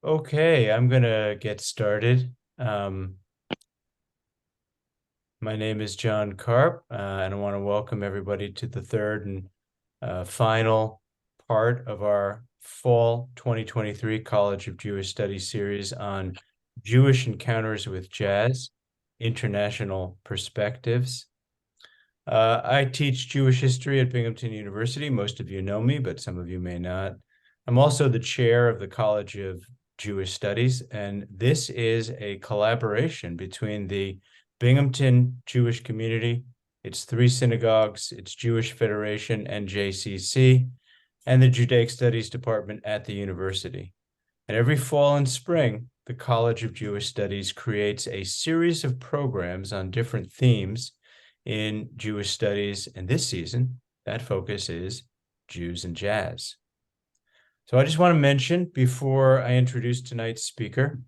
Okay, I'm gonna get started. My name is John Karp, and I want to welcome everybody to the third and final part of our fall 2023 College of Jewish Studies series on Jewish encounters with jazz, international perspectives. I teach Jewish history at Binghamton University. Most of you know me, but some of you may not. I'm also the chair of the College of Jewish Studies, and this is a collaboration between the Binghamton Jewish community, its three synagogues, its Jewish Federation, and JCC, and the Judaic Studies Department at the university. And every fall and spring, the College of Jewish Studies creates a series of programs on different themes in Jewish studies. And this season, that focus is Jews and jazz. So I just want to mention before I introduce tonight's speaker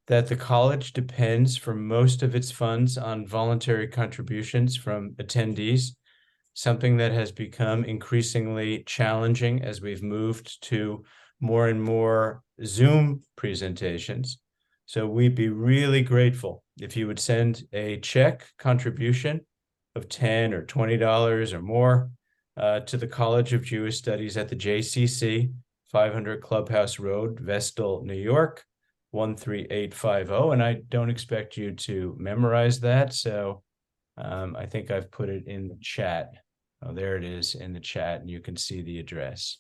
that the college depends for most of its funds on voluntary contributions from attendees, something that has become increasingly challenging as we've moved to more and more Zoom presentations. So we'd be really grateful if you would send a check contribution of $10 or $20 or more to the College of Jewish Studies at the JCC, 500 Clubhouse Road, Vestal, New York, 13850. And I don't expect you to memorize that. So I think I've put it in the chat. Oh, there it is in the chat, and you can see the address.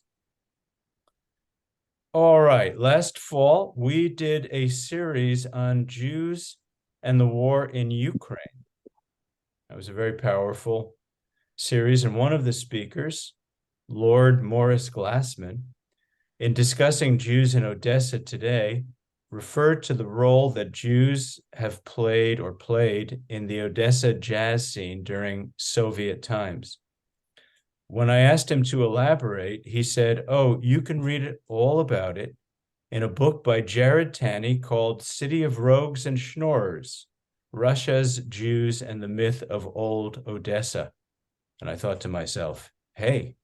All right, last fall, we did a series on Jews and the war in Ukraine. That was a very powerful series, and one of the speakers, Lord Morris Glassman, in discussing Jews in Odessa today, referred to the role that Jews have played or played in the Odessa jazz scene during Soviet times. When I asked him to elaborate, he said, "Oh, you can read all about it in a book by Jared Taney called City of Rogues and Schnorrers, Russia's Jews and the Myth of Old Odessa." And I thought to myself, hey,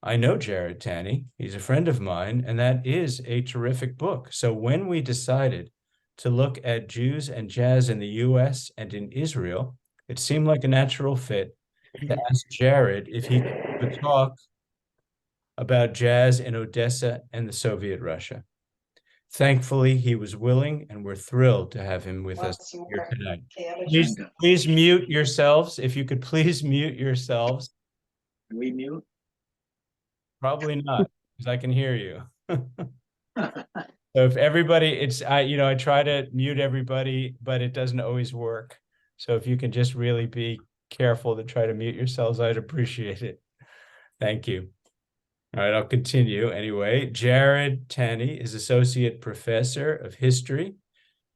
I know Jared Taney. He's a friend of mine, and that is a terrific book. So when we decided to look at Jews and jazz in the US and in Israel, it seemed like a natural fit to ask Jared if he could talk about jazz in Odessa and the Soviet Russia. Thankfully, he was willing, and we're thrilled to have him with us here tonight. Please mute yourselves. If you could please mute yourselves. Can we mute? Probably not, because I can hear you. So if everybody, I try to mute everybody, but it doesn't always work. So if you can just really be careful to try to mute yourselves, I'd appreciate it. Thank you. All right, I'll continue anyway. Jared Taney is Associate Professor of History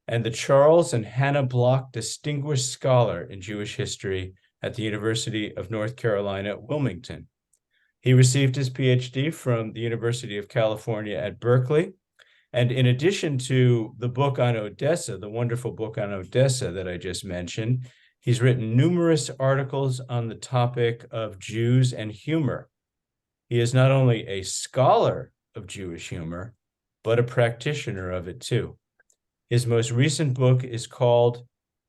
and the Charles and Hannah Block Distinguished Scholar in Jewish History at the University of North Carolina at Wilmington. He received his PhD from the University of California at Berkeley. And in addition to the book on Odessa, the wonderful book on Odessa that I just mentioned, he's written numerous articles on the topic of Jews and humor. He is not only a scholar of Jewish humor, but a practitioner of it too. His most recent book is called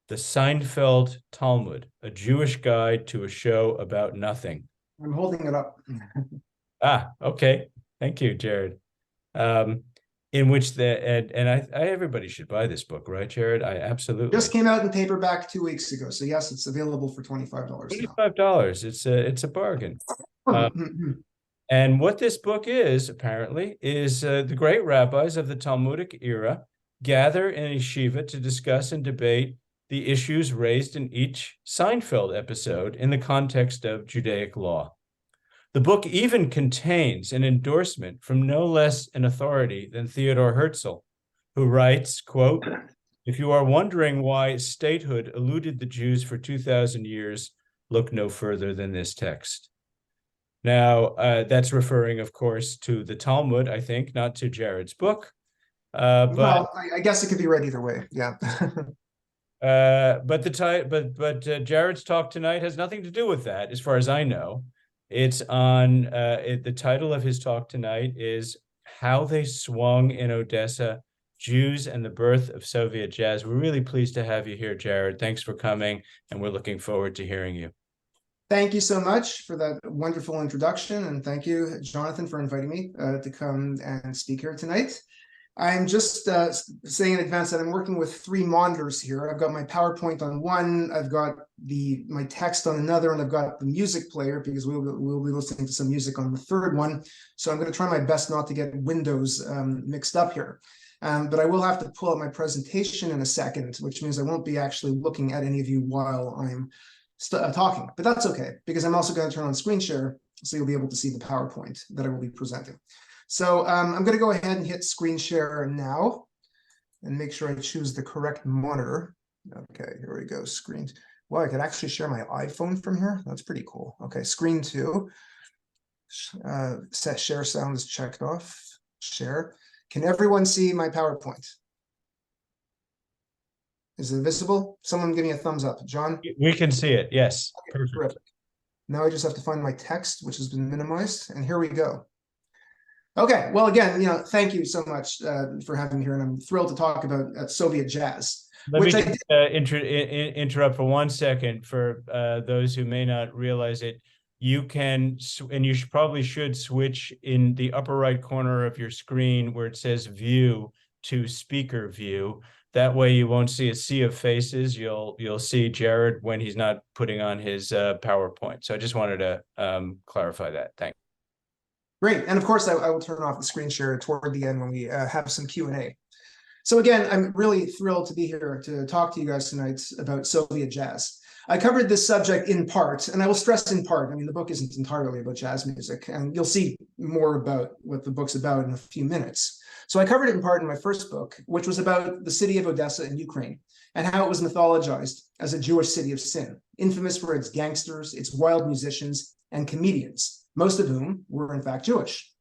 The Seinfeld Talmud, a Jewish Guide to a Show About Nothing. I'm holding it up. Okay. Thank you, Jared. In which everybody should buy this book, right, Jared? I absolutely. Just came out in paperback 2 weeks ago. So yes, it's available for $25 now. $25. It's a bargain. And what this book is, apparently, is the great rabbis of the Talmudic era gather in a yeshiva to discuss and debate the issues raised in each Seinfeld episode in the context of Judaic law. The book even contains an endorsement from no less an authority than Theodor Herzl, who writes, quote, "If you are wondering why statehood eluded the Jews for 2,000 years, look no further than this text." Now, that's referring, of course, to the Talmud, I think, not to Jared's book. But well, I guess it could be read either way. Yeah. But Jared's talk tonight has nothing to do with that, as far as I know. It's on the title of his talk tonight is "How They Swung in Odessa Jews and the Birth of Soviet Jazz. We're really pleased to have you here, Jared. Thanks for coming, and we're looking forward to hearing you. Thank you so much for that wonderful introduction, and thank you, Jonathan, for inviting me to come and speak here tonight. I'm just saying in advance that I'm working with 3 monitors here. I've got my PowerPoint on one, I've got my text on another, and I've got the music player because we'll be listening to some music on the third one. So I'm going to try my best not to get windows mixed up here. But I will have to pull up my presentation in a second, which means I won't be actually looking at any of you while I'm talking. But that's okay, because I'm also going to turn on screen share, so you'll be able to see the PowerPoint that I will be presenting. So I'm going to go ahead and hit screen share now and make sure I choose the correct monitor. Okay, here we go. Screen. Well, I could actually share my iPhone from here. That's pretty cool. Okay, screen 2. Set share sound is checked off. Share. Can everyone see my PowerPoint? Is it visible? Someone give me a thumbs up. John? We can see it. Yes. Okay, Perfect. terrific. Now I just have to find my text, which has been minimized. And here we go. Okay, well, again, thank you so much for having me here, and I'm thrilled to talk about Soviet jazz. Let me just interrupt for 1 second for those who may not realize it. You can, and you probably should switch in the upper right corner of your screen where it says view to speaker view. That way you won't see a sea of faces. You'll see Jared when he's not putting on his PowerPoint. So I just wanted to clarify that. Thanks. Great. And of course, I will turn off the screen share toward the end when we have some Q&A. So again, I'm really thrilled to be here to talk to you guys tonight about Soviet jazz. I covered this subject in part, and I will stress in part. I mean, the book isn't entirely about jazz music, and you'll see more about what the book's about in a few minutes. So I covered it in part in my first book, which was about the city of Odessa in Ukraine and how it was mythologized as a Jewish city of sin, infamous for its gangsters, its wild musicians, and comedians, most of whom were in fact Jewish.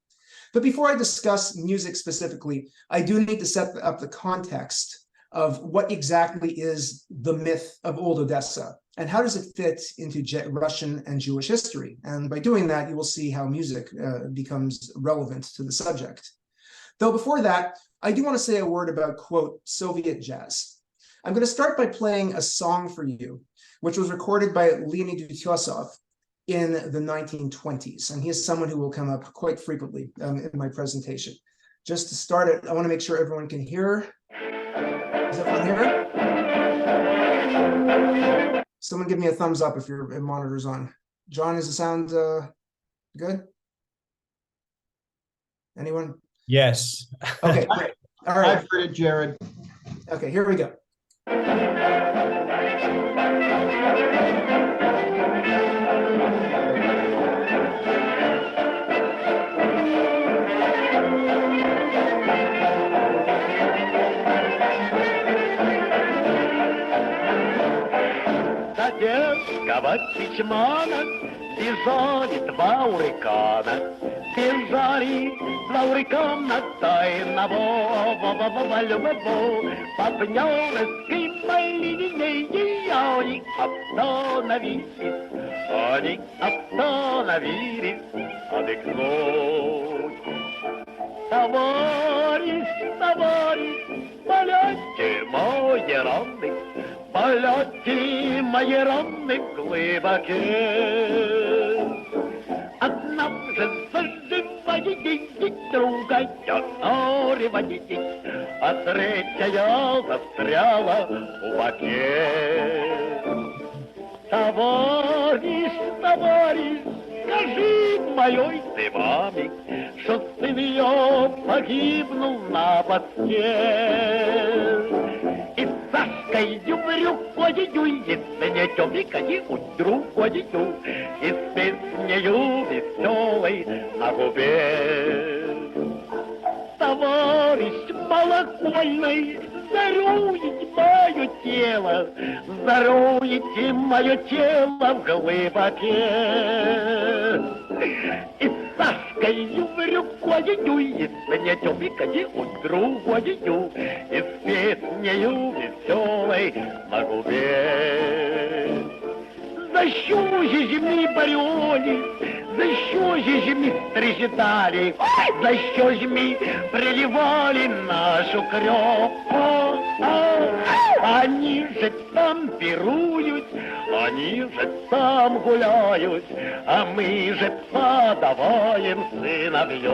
But before I discuss music specifically, I do need to set up the context of what exactly is the myth of Old Odessa and how does it fit into Russian and Jewish history. And by doing that, you will see how music becomes relevant to the subject. Though before that, I do want to say a word about, quote, Soviet jazz. I'm going to start by playing a song for you, which was recorded by Leonid Utyosov in the 1920s. And he is someone who will come up quite frequently in my presentation. Just to start it, I want to make sure everyone can hear. Is everyone here? Someone give me a thumbs up if your monitor's on. John, is the sound good? Anyone? Yes. Okay, great. All right. I've heard it, Jared. Okay, here we go. Девка письмана бежонит два урикана, бежали два урикана тайного любову, партнерской моей линии они остановились отдохнуть. Товарищ, полете мои ранны, полете мои ранны глубоки. Одна же заживает, другая норивает, а третья застряла в боке. Товарищ, скажи моей ты маме, что сын ее погибнул на боске. И с Сашкой брюкою, если не темненькою, другою, и с песнею веселой на губе. Товарищ малокольный, заруете мое тело в глубоке. И с Сашкой брюкою, если не темненькою, другою, и с песнею веселой на губе. За чужие земли боролись, За що ж ми трепетали, за що ж ми приливали нашу кровь? Они же там пируют, они же там гуляют, а мы же подаваем сыновьев.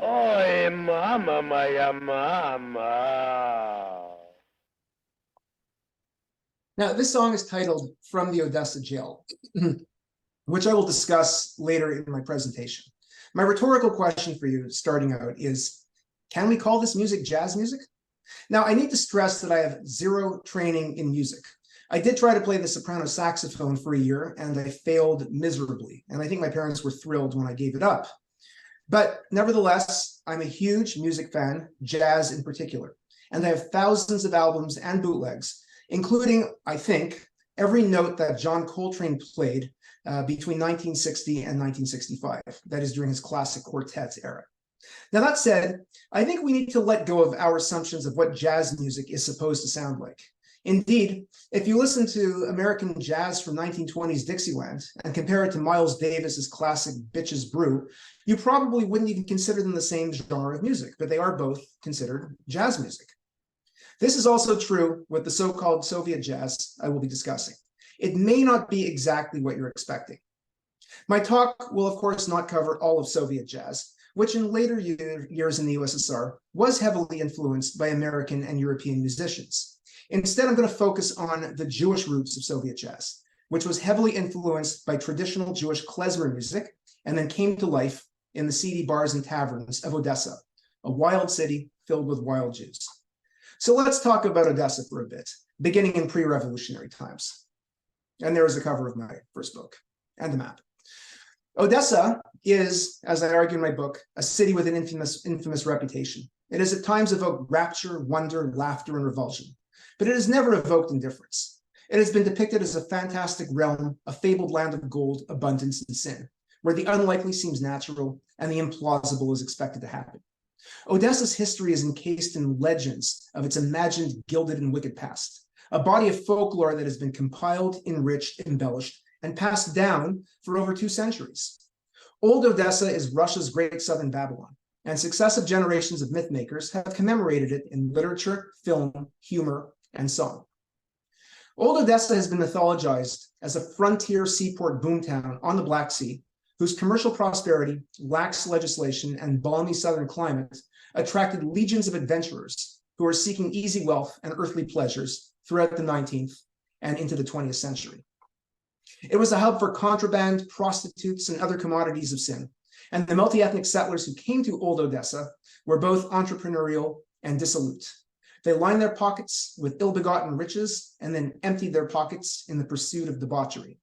Ой, мама моя, мама. Now, this song is titled From the Odessa Jail, which I will discuss later in my presentation. My rhetorical question for you starting out is, can we call this music jazz music? Now, I need to stress that I have zero training in music. I did try to play the soprano saxophone for a year, and I failed miserably. And I think my parents were thrilled when I gave it up. But nevertheless, I'm a huge music fan, jazz in particular. And I have thousands of albums and bootlegs, including, I think, every note that John Coltrane played between 1960 and 1965. That is during his classic quartet era. Now, that said, I think we need to let go of our assumptions of what jazz music is supposed to sound like. Indeed, if you listen to American jazz from 1920s Dixieland and compare it to Miles Davis's classic Bitches Brew, you probably wouldn't even consider them the same genre of music, but they are both considered jazz music. This is also true with the so-called Soviet jazz I will be discussing. It may not be exactly what you're expecting. My talk will, of course, not cover all of Soviet jazz, which in later years in the USSR was heavily influenced by American and European musicians. Instead, I'm going to focus on the Jewish roots of Soviet jazz, which was heavily influenced by traditional Jewish klezmer music and then came to life in the seedy bars and taverns of Odessa, a wild city filled with wild Jews. So let's talk about Odessa for a bit, beginning in pre-revolutionary times. And there is the cover of my first book and the map. Odessa is, as I argue in my book, a city with an infamous reputation. It has at times evoked rapture, wonder, laughter, and revulsion, but it has never evoked indifference. It has been depicted as a fantastic realm, a fabled land of gold, abundance, and sin, where the unlikely seems natural and the implausible is expected to happen. Odessa's history is encased in legends of its imagined gilded and wicked past, a body of folklore that has been compiled, enriched, embellished, and passed down for over 2 centuries. Old Odessa is Russia's great southern Babylon, and successive generations of mythmakers have commemorated it in literature, film, humor, and song. Old Odessa has been mythologized as a frontier seaport boomtown on the Black Sea, whose commercial prosperity, lax legislation, and balmy southern climate attracted legions of adventurers who were seeking easy wealth and earthly pleasures throughout the 19th and into the 20th century. It was a hub for contraband, prostitutes, and other commodities of sin, and the multi-ethnic settlers who came to Old Odessa were both entrepreneurial and dissolute. They lined their pockets with ill-begotten riches and then emptied their pockets in the pursuit of debauchery.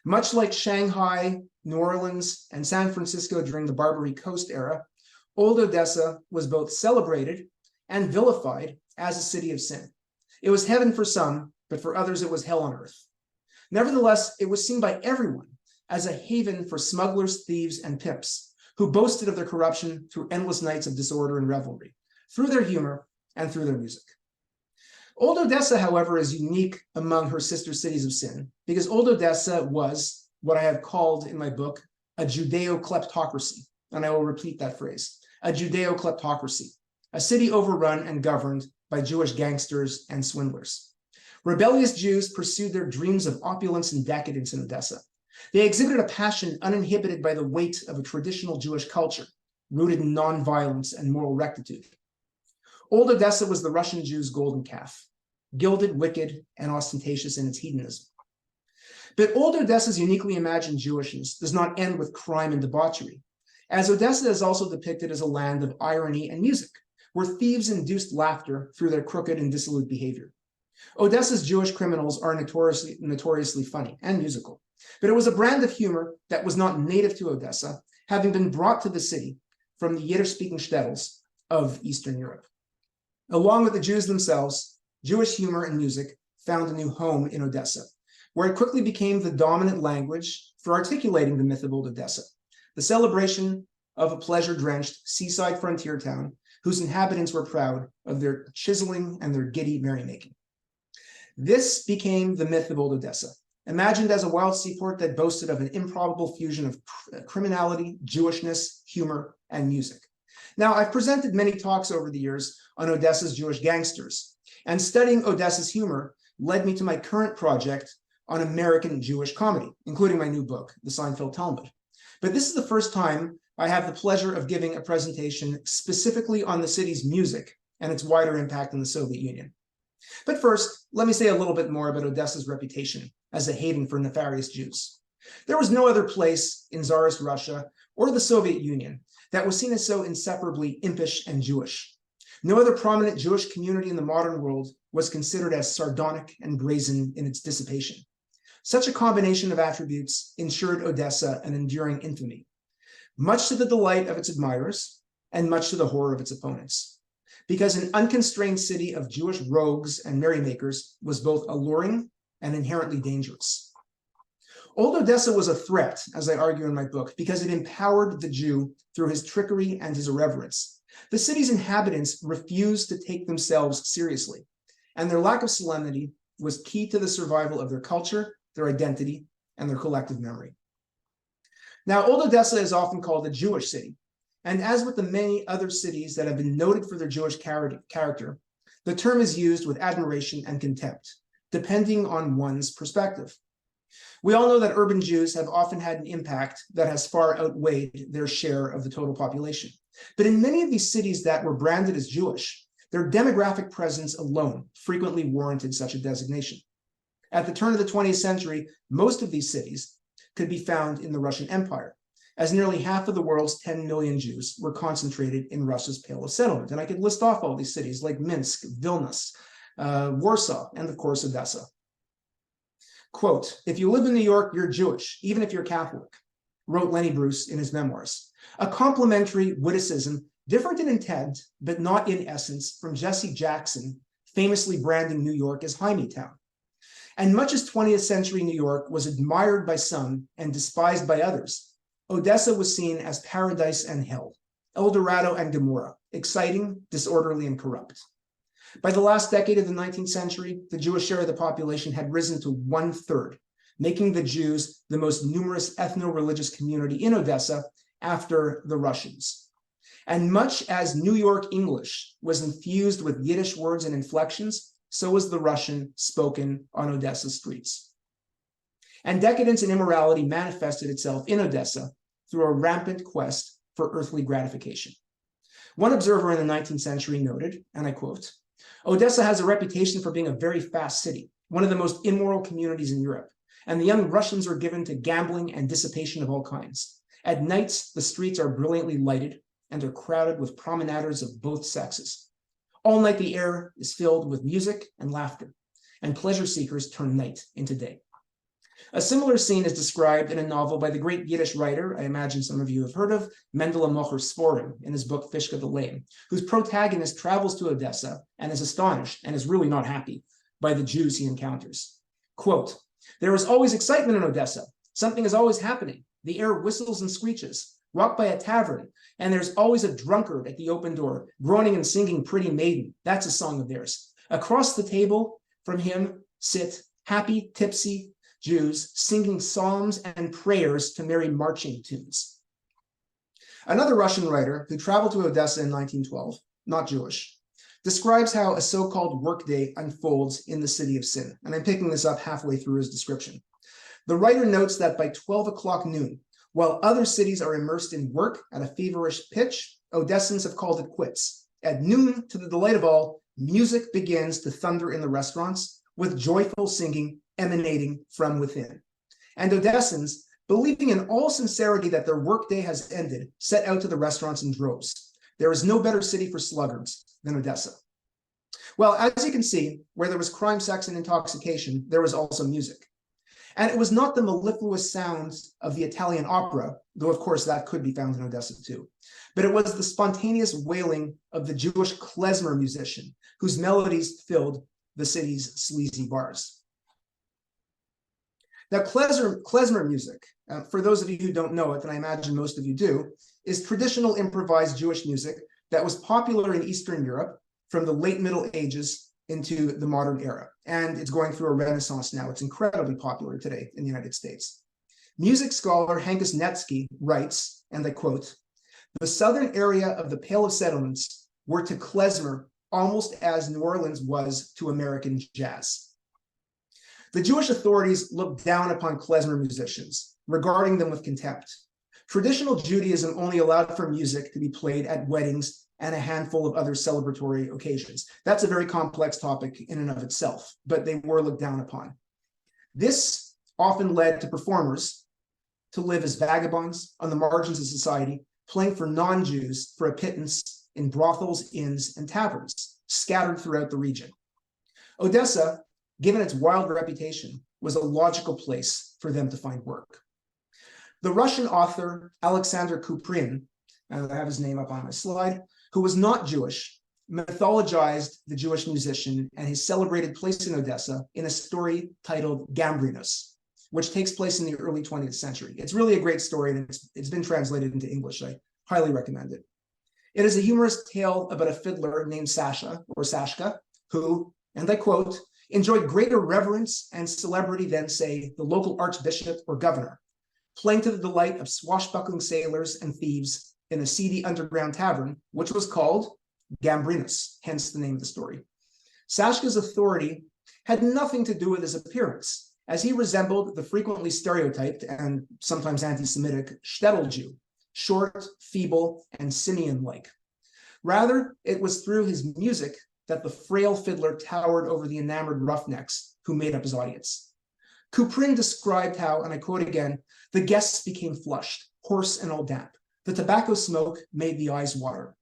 Much like Shanghai, New Orleans, and San Francisco during the Barbary Coast era, Old Odessa was both celebrated and vilified as a city of sin. It was heaven for some, but for others it was hell on earth. Nevertheless, it was seen by everyone as a haven for smugglers, thieves, and pimps who boasted of their corruption through endless nights of disorder and revelry, through their humor and through their music. Old Odessa, however, is unique among her sister cities of sin because Old Odessa was what I have called in my book a Judeo-kleptocracy, and I will repeat that phrase, a Judeo-kleptocracy, a city overrun and governed by Jewish gangsters and swindlers. Rebellious Jews pursued their dreams of opulence and decadence in Odessa. They exhibited a passion uninhibited by the weight of a traditional Jewish culture, rooted in nonviolence and moral rectitude. Old Odessa was the Russian Jew's golden calf, gilded, wicked, and ostentatious in its hedonism. But Old Odessa's uniquely imagined Jewishness does not end with crime and debauchery, as Odessa is also depicted as a land of irony and music, where thieves induced laughter through their crooked and dissolute behavior. Odessa's Jewish criminals are notoriously funny and musical, but it was a brand of humor that was not native to Odessa, having been brought to the city from the Yiddish-speaking shtetls of Eastern Europe. Along with the Jews themselves, Jewish humor and music found a new home in Odessa, where it quickly became the dominant language for articulating the myth of old Odessa, the celebration of a pleasure-drenched seaside frontier town whose inhabitants were proud of their chiseling and their giddy merrymaking. This became the myth of old Odessa, imagined as a wild seaport that boasted of an improbable fusion of criminality, Jewishness, humor, and music. Now, I've presented many talks over the years on Odessa's Jewish gangsters, and studying Odessa's humor led me to my current project on American Jewish comedy, including my new book, The Seinfeld Talmud. But this is the first time I have the pleasure of giving a presentation specifically on the city's music and its wider impact in the Soviet Union. But first, let me say a little bit more about Odessa's reputation as a haven for nefarious Jews. There was no other place in Tsarist Russia or the Soviet Union that was seen as so inseparably impish and Jewish. No other prominent Jewish community in the modern world was considered as sardonic and brazen in its dissipation. Such a combination of attributes ensured Odessa an enduring infamy, much to the delight of its admirers and much to the horror of its opponents, because an unconstrained city of Jewish rogues and merrymakers was both alluring and inherently dangerous. Old Odessa was a threat, as I argue in my book, because it empowered the Jew through his trickery and his irreverence. The city's inhabitants refused to take themselves seriously, and their lack of solemnity was key to the survival of their culture, their identity, and their collective memory. Now, Old Odessa is often called a Jewish city, and as with the many other cities that have been noted for their Jewish character, the term is used with admiration and contempt, depending on one's perspective. We all know that urban Jews have often had an impact that has far outweighed their share of the total population. But in many of these cities that were branded as Jewish, their demographic presence alone frequently warranted such a designation. At the turn of the 20th century, most of these cities could be found in the Russian Empire, as nearly half of the world's 10 million Jews were concentrated in Russia's Pale of Settlement. And I could list off all these cities like Minsk, Vilnius, Warsaw, and of course, Odessa. Quote, "If you live in New York, you're Jewish, even if you're Catholic," wrote Lenny Bruce in his memoirs. A complimentary witticism, different in intent, but not in essence, from Jesse Jackson, famously branding New York as Hymietown. And much as 20th century New York was admired by some and despised by others, Odessa was seen as paradise and hell, El Dorado and Gomorrah, exciting, disorderly, and corrupt. By the last decade of the 19th century, the Jewish share of the population had risen to 1/3, making the Jews the most numerous ethno-religious community in Odessa after the Russians. And much as New York English was infused with Yiddish words and inflections, so was the Russian spoken on Odessa's streets. And decadence and immorality manifested itself in Odessa through a rampant quest for earthly gratification. One observer in the 19th century noted, and I quote, "Odessa has a reputation for being a very fast city, one of the most immoral communities in Europe, and the young Russians are given to gambling and dissipation of all kinds. At nights, the streets are brilliantly lighted and are crowded with promenaders of both sexes. All night, the air is filled with music and laughter, and pleasure seekers turn night into day." A similar scene is described in a novel by the great Yiddish writer, I imagine some of you have heard of, Mendele Mocher Sporim, in his book Fishka the Lame, whose protagonist travels to Odessa and is astonished and is really not happy by the Jews he encounters. Quote, "There is always excitement in Odessa. Something is always happening. The air whistles and screeches. Walk by a tavern, and there's always a drunkard at the open door, groaning and singing Pretty Maiden. That's a song of theirs. Across the table from him sit happy, tipsy Jews singing psalms and prayers to merry marching tunes." Another Russian writer who traveled to Odessa in 1912, not Jewish, describes how a so-called workday unfolds in the city of sin. And I'm picking this up halfway through his description. The writer notes that by 12 o'clock noon, while other cities are immersed in work at a feverish pitch, Odessans have called it quits. At noon, to the delight of all, music begins to thunder in the restaurants, with joyful singing emanating from within. And Odessans, believing in all sincerity that their workday has ended, set out to the restaurants in droves. There is no better city for sluggards than Odessa. Well, as you can see, where there was crime, sex, and intoxication, there was also music. And it was not the mellifluous sounds of the Italian opera, though of course that could be found in Odessa too, but it was the spontaneous wailing of the Jewish klezmer musician, whose melodies filled the city's sleazy bars. Now, klezmer music, for those of you who don't know it, and I imagine most of you do, is traditional improvised Jewish music that was popular in Eastern Europe from the late Middle Ages into the modern era. And it's going through a renaissance now. It's incredibly popular today in the United States. Music scholar Hankus Netsky writes, and I quote, "The southern area of the Pale of Settlements were to klezmer almost as New Orleans was to American jazz." The Jewish authorities looked down upon klezmer musicians, regarding them with contempt. Traditional Judaism only allowed for music to be played at weddings and a handful of other celebratory occasions. That's a very complex topic in and of itself, but they were looked down upon. This often led to performers to live as vagabonds on the margins of society, playing for non-Jews for a pittance in brothels, inns, and taverns scattered throughout the region. Odessa, given its wild reputation, was a logical place for them to find work. The Russian author Alexander Kuprin, and I have his name up on my slide, who was not Jewish, mythologized the Jewish musician and his celebrated place in Odessa in a story titled Gambrinus, which takes place in the early 20th century. It's really a great story, and it's been translated into English. I highly recommend it. It is a humorous tale about a fiddler named Sasha, or Sashka, who, and I quote, enjoyed greater reverence and celebrity than, say, the local archbishop or governor, playing to the delight of swashbuckling sailors and thieves in a seedy underground tavern, which was called Gambrinus, hence the name of the story. Sashka's authority had nothing to do with his appearance, as he resembled the frequently stereotyped and sometimes anti-Semitic shtetl Jew, short, feeble, and simian-like. Rather, it was through his music that the frail fiddler towered over the enamored roughnecks who made up his audience. Kuprin described how, and I quote again, "the guests became flushed, hoarse, and all damp. The tobacco smoke made the eyes water.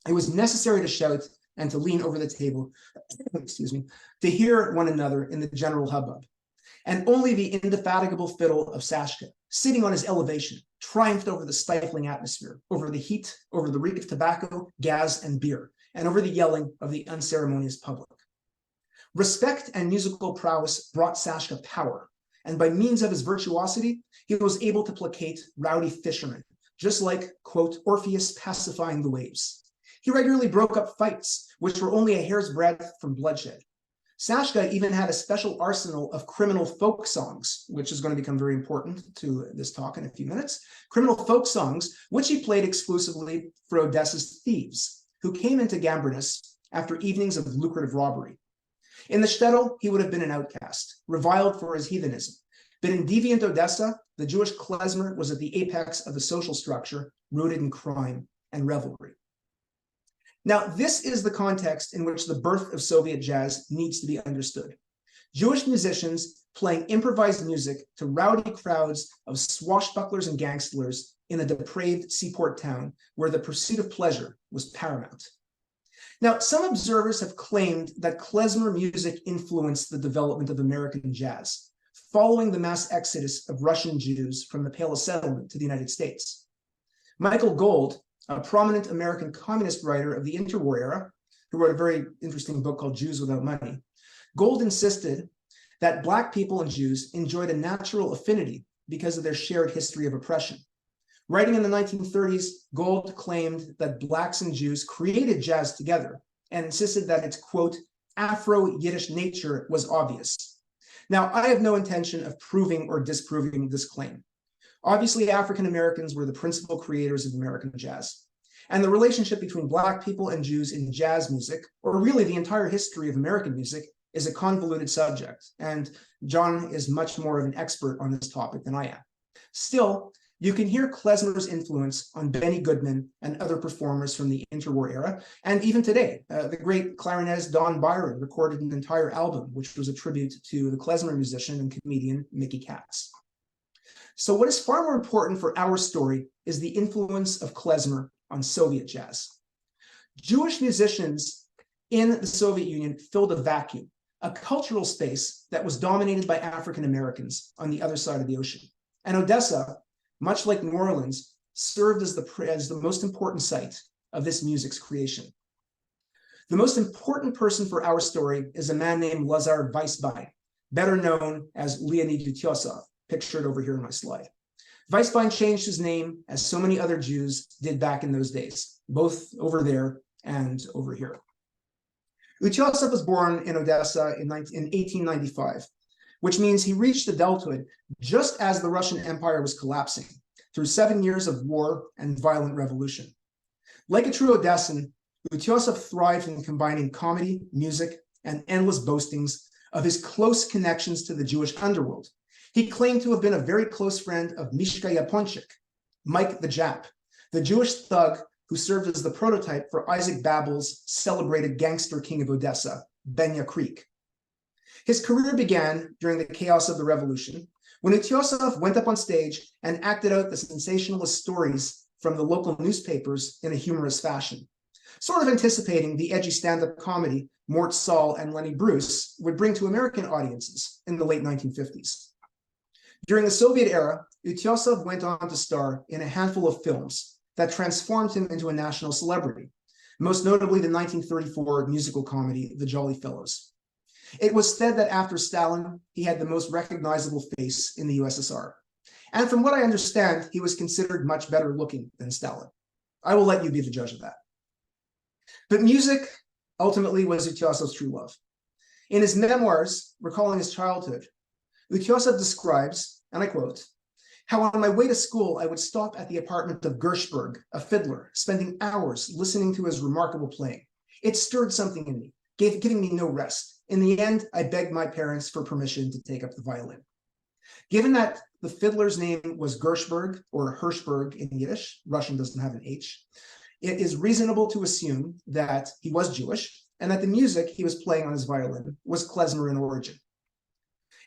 It was necessary to shout and to lean over the table, to hear one another in the general hubbub. And only the indefatigable fiddle of Sashka, sitting on his elevation, triumphed over the stifling atmosphere, over the heat, over the reek of tobacco, gas, and beer, and over the yelling of the unceremonious public. Respect and musical prowess brought Sashka power, and by means of his virtuosity, he was able to placate rowdy fishermen, just like, quote, Orpheus pacifying the waves. He regularly broke up fights, which were only a hair's breadth from bloodshed. Sashka even had a special arsenal of criminal folk songs, which is going to become very important to this talk in a few minutes. Criminal folk songs, which he played exclusively for Odessa's thieves, who came into Gambrinus after evenings of lucrative robbery. In the shtetl, he would have been an outcast, reviled for his heathenism. But in deviant Odessa, the Jewish klezmer was at the apex of the social structure, rooted in crime and revelry. Now, this is the context in which the birth of Soviet jazz needs to be understood. Jewish musicians playing improvised music to rowdy crowds of swashbucklers and gangsters in a depraved seaport town where the pursuit of pleasure was paramount. Now, some observers have claimed that klezmer music influenced the development of American jazz, following the mass exodus of Russian Jews from the Pale of Settlement to the United States. Michael Gold, a prominent American communist writer of the interwar era, who wrote a very interesting book called Jews Without Money, Gold insisted that Black people and Jews enjoyed a natural affinity because of their shared history of oppression. Writing in the 1930s, Gold claimed that Blacks and Jews created jazz together and insisted that its, quote, Afro-Yiddish nature was obvious. Now, I have no intention of proving or disproving this claim. Obviously, African Americans were the principal creators of American jazz. And the relationship between Black people and Jews in jazz music, or really the entire history of American music, is a convoluted subject. And John is much more of an expert on this topic than I am. Still, you can hear klezmer's influence on Benny Goodman and other performers from the interwar era. And even today, the great clarinetist Don Byron recorded an entire album, which was a tribute to the klezmer musician and comedian Mickey Katz. So what is far more important for our story is the influence of klezmer on Soviet jazz. Jewish musicians in the Soviet Union filled a vacuum a cultural space that was dominated by African Americans on the other side of the ocean. And Odessa, much like New Orleans, served as the most important site of this music's creation. The most important person for our story is a man named Lazar Weissbein, better known as Leonid Utyosov, pictured over here in my slide. Weissbein changed his name as so many other Jews did back in those days, both over there and over here. Utyosov was born in Odessa in 1895, which means he reached adulthood just as the Russian Empire was collapsing through 7 years of war and violent revolution. Like a true Odessan, Utyosov thrived in combining comedy, music, and endless boastings of his close connections to the Jewish underworld. He claimed to have been a very close friend of Mishka Yaponchik, Mike the Jap, the Jewish thug who served as the prototype for Isaac Babel's celebrated gangster king of Odessa, Benya Creek. His career began during the chaos of the revolution, when Utyosov went up on stage and acted out the sensationalist stories from the local newspapers in a humorous fashion, sort of anticipating the edgy stand-up comedy Mort Saul and Lenny Bruce would bring to American audiences in the late 1950s. During the Soviet era, Utyosov went on to star in a handful of films that transformed him into a national celebrity, most notably the 1934 musical comedy, The Jolly Fellows. It was said that after Stalin, he had the most recognizable face in the USSR. And from what I understand, he was considered much better looking than Stalin. I will let you be the judge of that. But music ultimately was Utyosov's true love. In his memoirs, recalling his childhood, Utyosov describes, and I quote, how on my way to school, I would stop at the apartment of Gershberg, a fiddler, spending hours listening to his remarkable playing. It stirred something in me, giving me no rest. In the end, I begged my parents for permission to take up the violin. Given that the fiddler's name was Gershberg, or Hirschberg in Yiddish, Russian doesn't have an H, it is reasonable to assume that he was Jewish and that the music he was playing on his violin was klezmer in origin.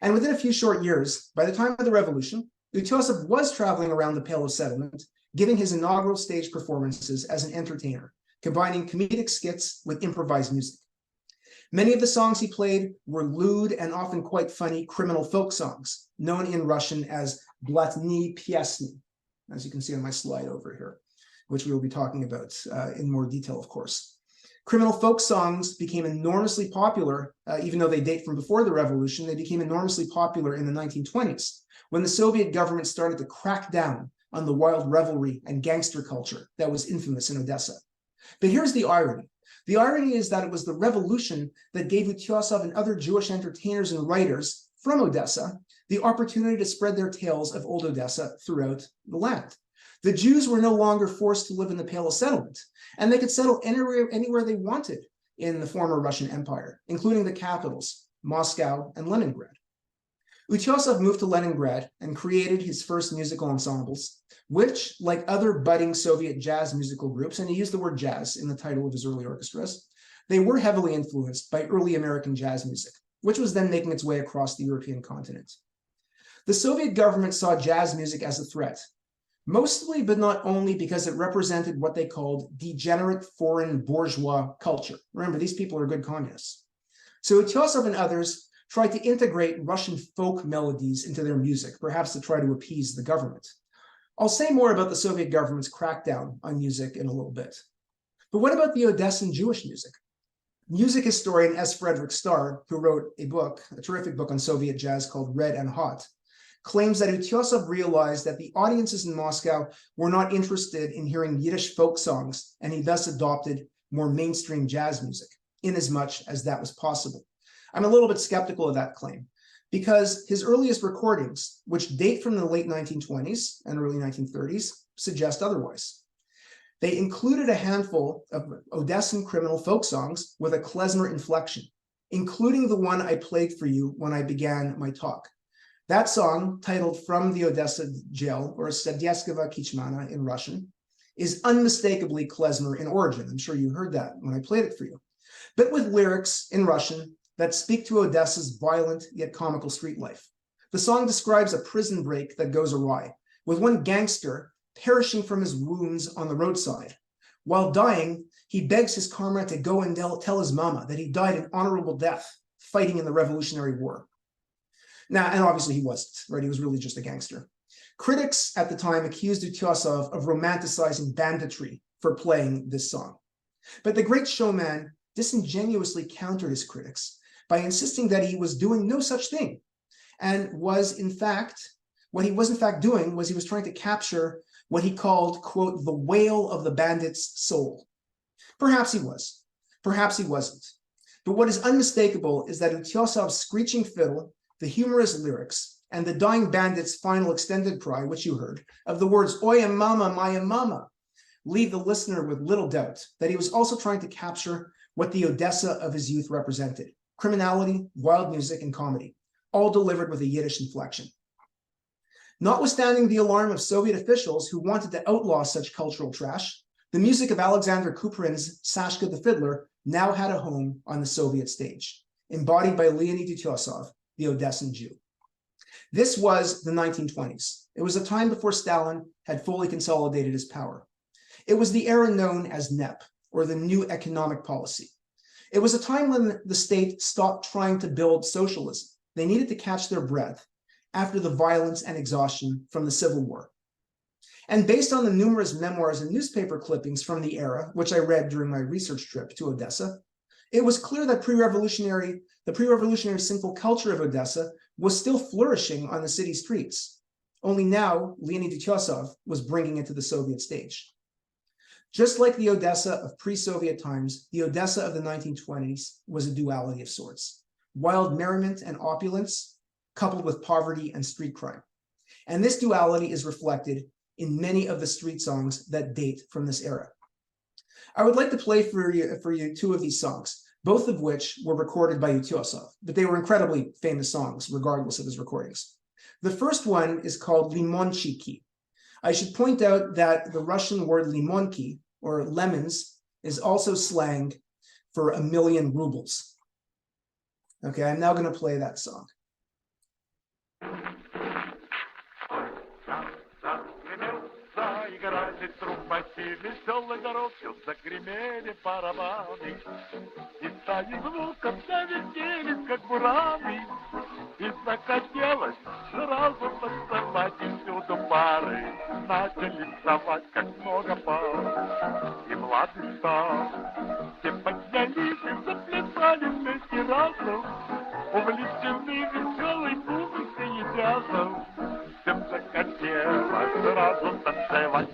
And within a few short years, by the time of the revolution, Utyosov was traveling around the Pale of Settlement, giving his inaugural stage performances as an entertainer, combining comedic skits with improvised music. Many of the songs he played were lewd and often quite funny criminal folk songs, known in Russian as blatny piesny, as you can see on my slide over here, which we will be talking about in more detail, of course. Criminal folk songs became enormously popular, even though they date from before the revolution. They became enormously popular in the 1920s, when the Soviet government started to crack down on the wild revelry and gangster culture that was infamous in Odessa. But here's the irony. The irony is that it was the revolution that gave Utyosov and other Jewish entertainers and writers from Odessa the opportunity to spread their tales of old Odessa throughout the land. The Jews were no longer forced to live in the Pale of Settlement, and they could settle anywhere they wanted in the former Russian Empire, including the capitals, Moscow and Leningrad. Utyosov moved to Leningrad and created his first musical ensembles, which, like other budding Soviet jazz musical groups, and he used the word jazz in the title of his early orchestras, they were heavily influenced by early American jazz music, which was then making its way across the European continent. The Soviet government saw jazz music as a threat, mostly but not only because it represented what they called degenerate foreign bourgeois culture. Remember, these people are good communists. So Utyosov and others tried to integrate Russian folk melodies into their music, perhaps to try to appease the government. I'll say more about the Soviet government's crackdown on music in a little bit. But what about the Odessan Jewish music? Music historian S. Frederick Starr, who wrote a terrific book on Soviet jazz called Red and Hot, claims that Utyosov realized that the audiences in Moscow were not interested in hearing Yiddish folk songs, and he thus adopted more mainstream jazz music, inasmuch as that was possible. I'm a little bit skeptical of that claim, because his earliest recordings, which date from the late 1920s and early 1930s, suggest otherwise. They included a handful of Odessan criminal folk songs with a klezmer inflection, including the one I played for you when I began my talk. That song, titled From the Odessa Jail, or Sadieskova Kichmana in Russian, is unmistakably klezmer in origin. I'm sure you heard that when I played it for you, but with lyrics in Russian that speak to Odessa's violent yet comical street life. The song describes a prison break that goes awry, with one gangster perishing from his wounds on the roadside. While dying, he begs his comrade to go and tell his mama that he died an honorable death, fighting in the Revolutionary War. Now, and obviously he wasn't, right? He was really just a gangster. Critics at the time accused Utyosov of romanticizing banditry for playing this song. But the great showman disingenuously countered his critics by insisting that he was doing no such thing, and was in fact, what he was in fact doing was he was trying to capture what he called, quote, the wail of the bandit's soul. Perhaps he was, perhaps he wasn't. But what is unmistakable is that Utyosov's screeching fiddle, the humorous lyrics, and the dying bandit's final extended cry, which you heard, of the words, Oya mama, maya mama, leave the listener with little doubt that he was also trying to capture what the Odessa of his youth represented: criminality, wild music, and comedy, all delivered with a Yiddish inflection. Notwithstanding the alarm of Soviet officials who wanted to outlaw such cultural trash, the music of Alexander Kuprin's Sashka the Fiddler now had a home on the Soviet stage, embodied by Leonid Utyosov, the Odessan Jew. This was the 1920s. It was a time before Stalin had fully consolidated his power. It was the era known as NEP, or the New Economic Policy. It was a time when the state stopped trying to build socialism. They needed to catch their breath after the violence and exhaustion from the Civil War. And based on the numerous memoirs and newspaper clippings from the era, which I read during my research trip to Odessa, it was clear that the pre-revolutionary sinful culture of Odessa was still flourishing on the city streets. Only now, Leonid Utyosov was bringing it to the Soviet stage. Just like the Odessa of pre-Soviet times, the Odessa of the 1920s was a duality of sorts: wild merriment and opulence, coupled with poverty and street crime. And this duality is reflected in many of the street songs that date from this era. I would like to play for you two of these songs, both of which were recorded by Utyosov, but they were incredibly famous songs, regardless of his recordings. The first one is called Limonchiki. I should point out that the Russian word limonki, or lemons, is also slang for 1,000,000 rubles. Okay, I'm now going to play that song. Играли трубачи, веселый город, загремели барабаны. И стали звуком завертелись, как бураны. И захотелось сразу танцевать, и всюду пары начали вставать, как много пар. И младый стал, все поднялись и заплясали вместе разом, увлечены веселой музыкой и джазом. Всем захотелось сразу танцевать.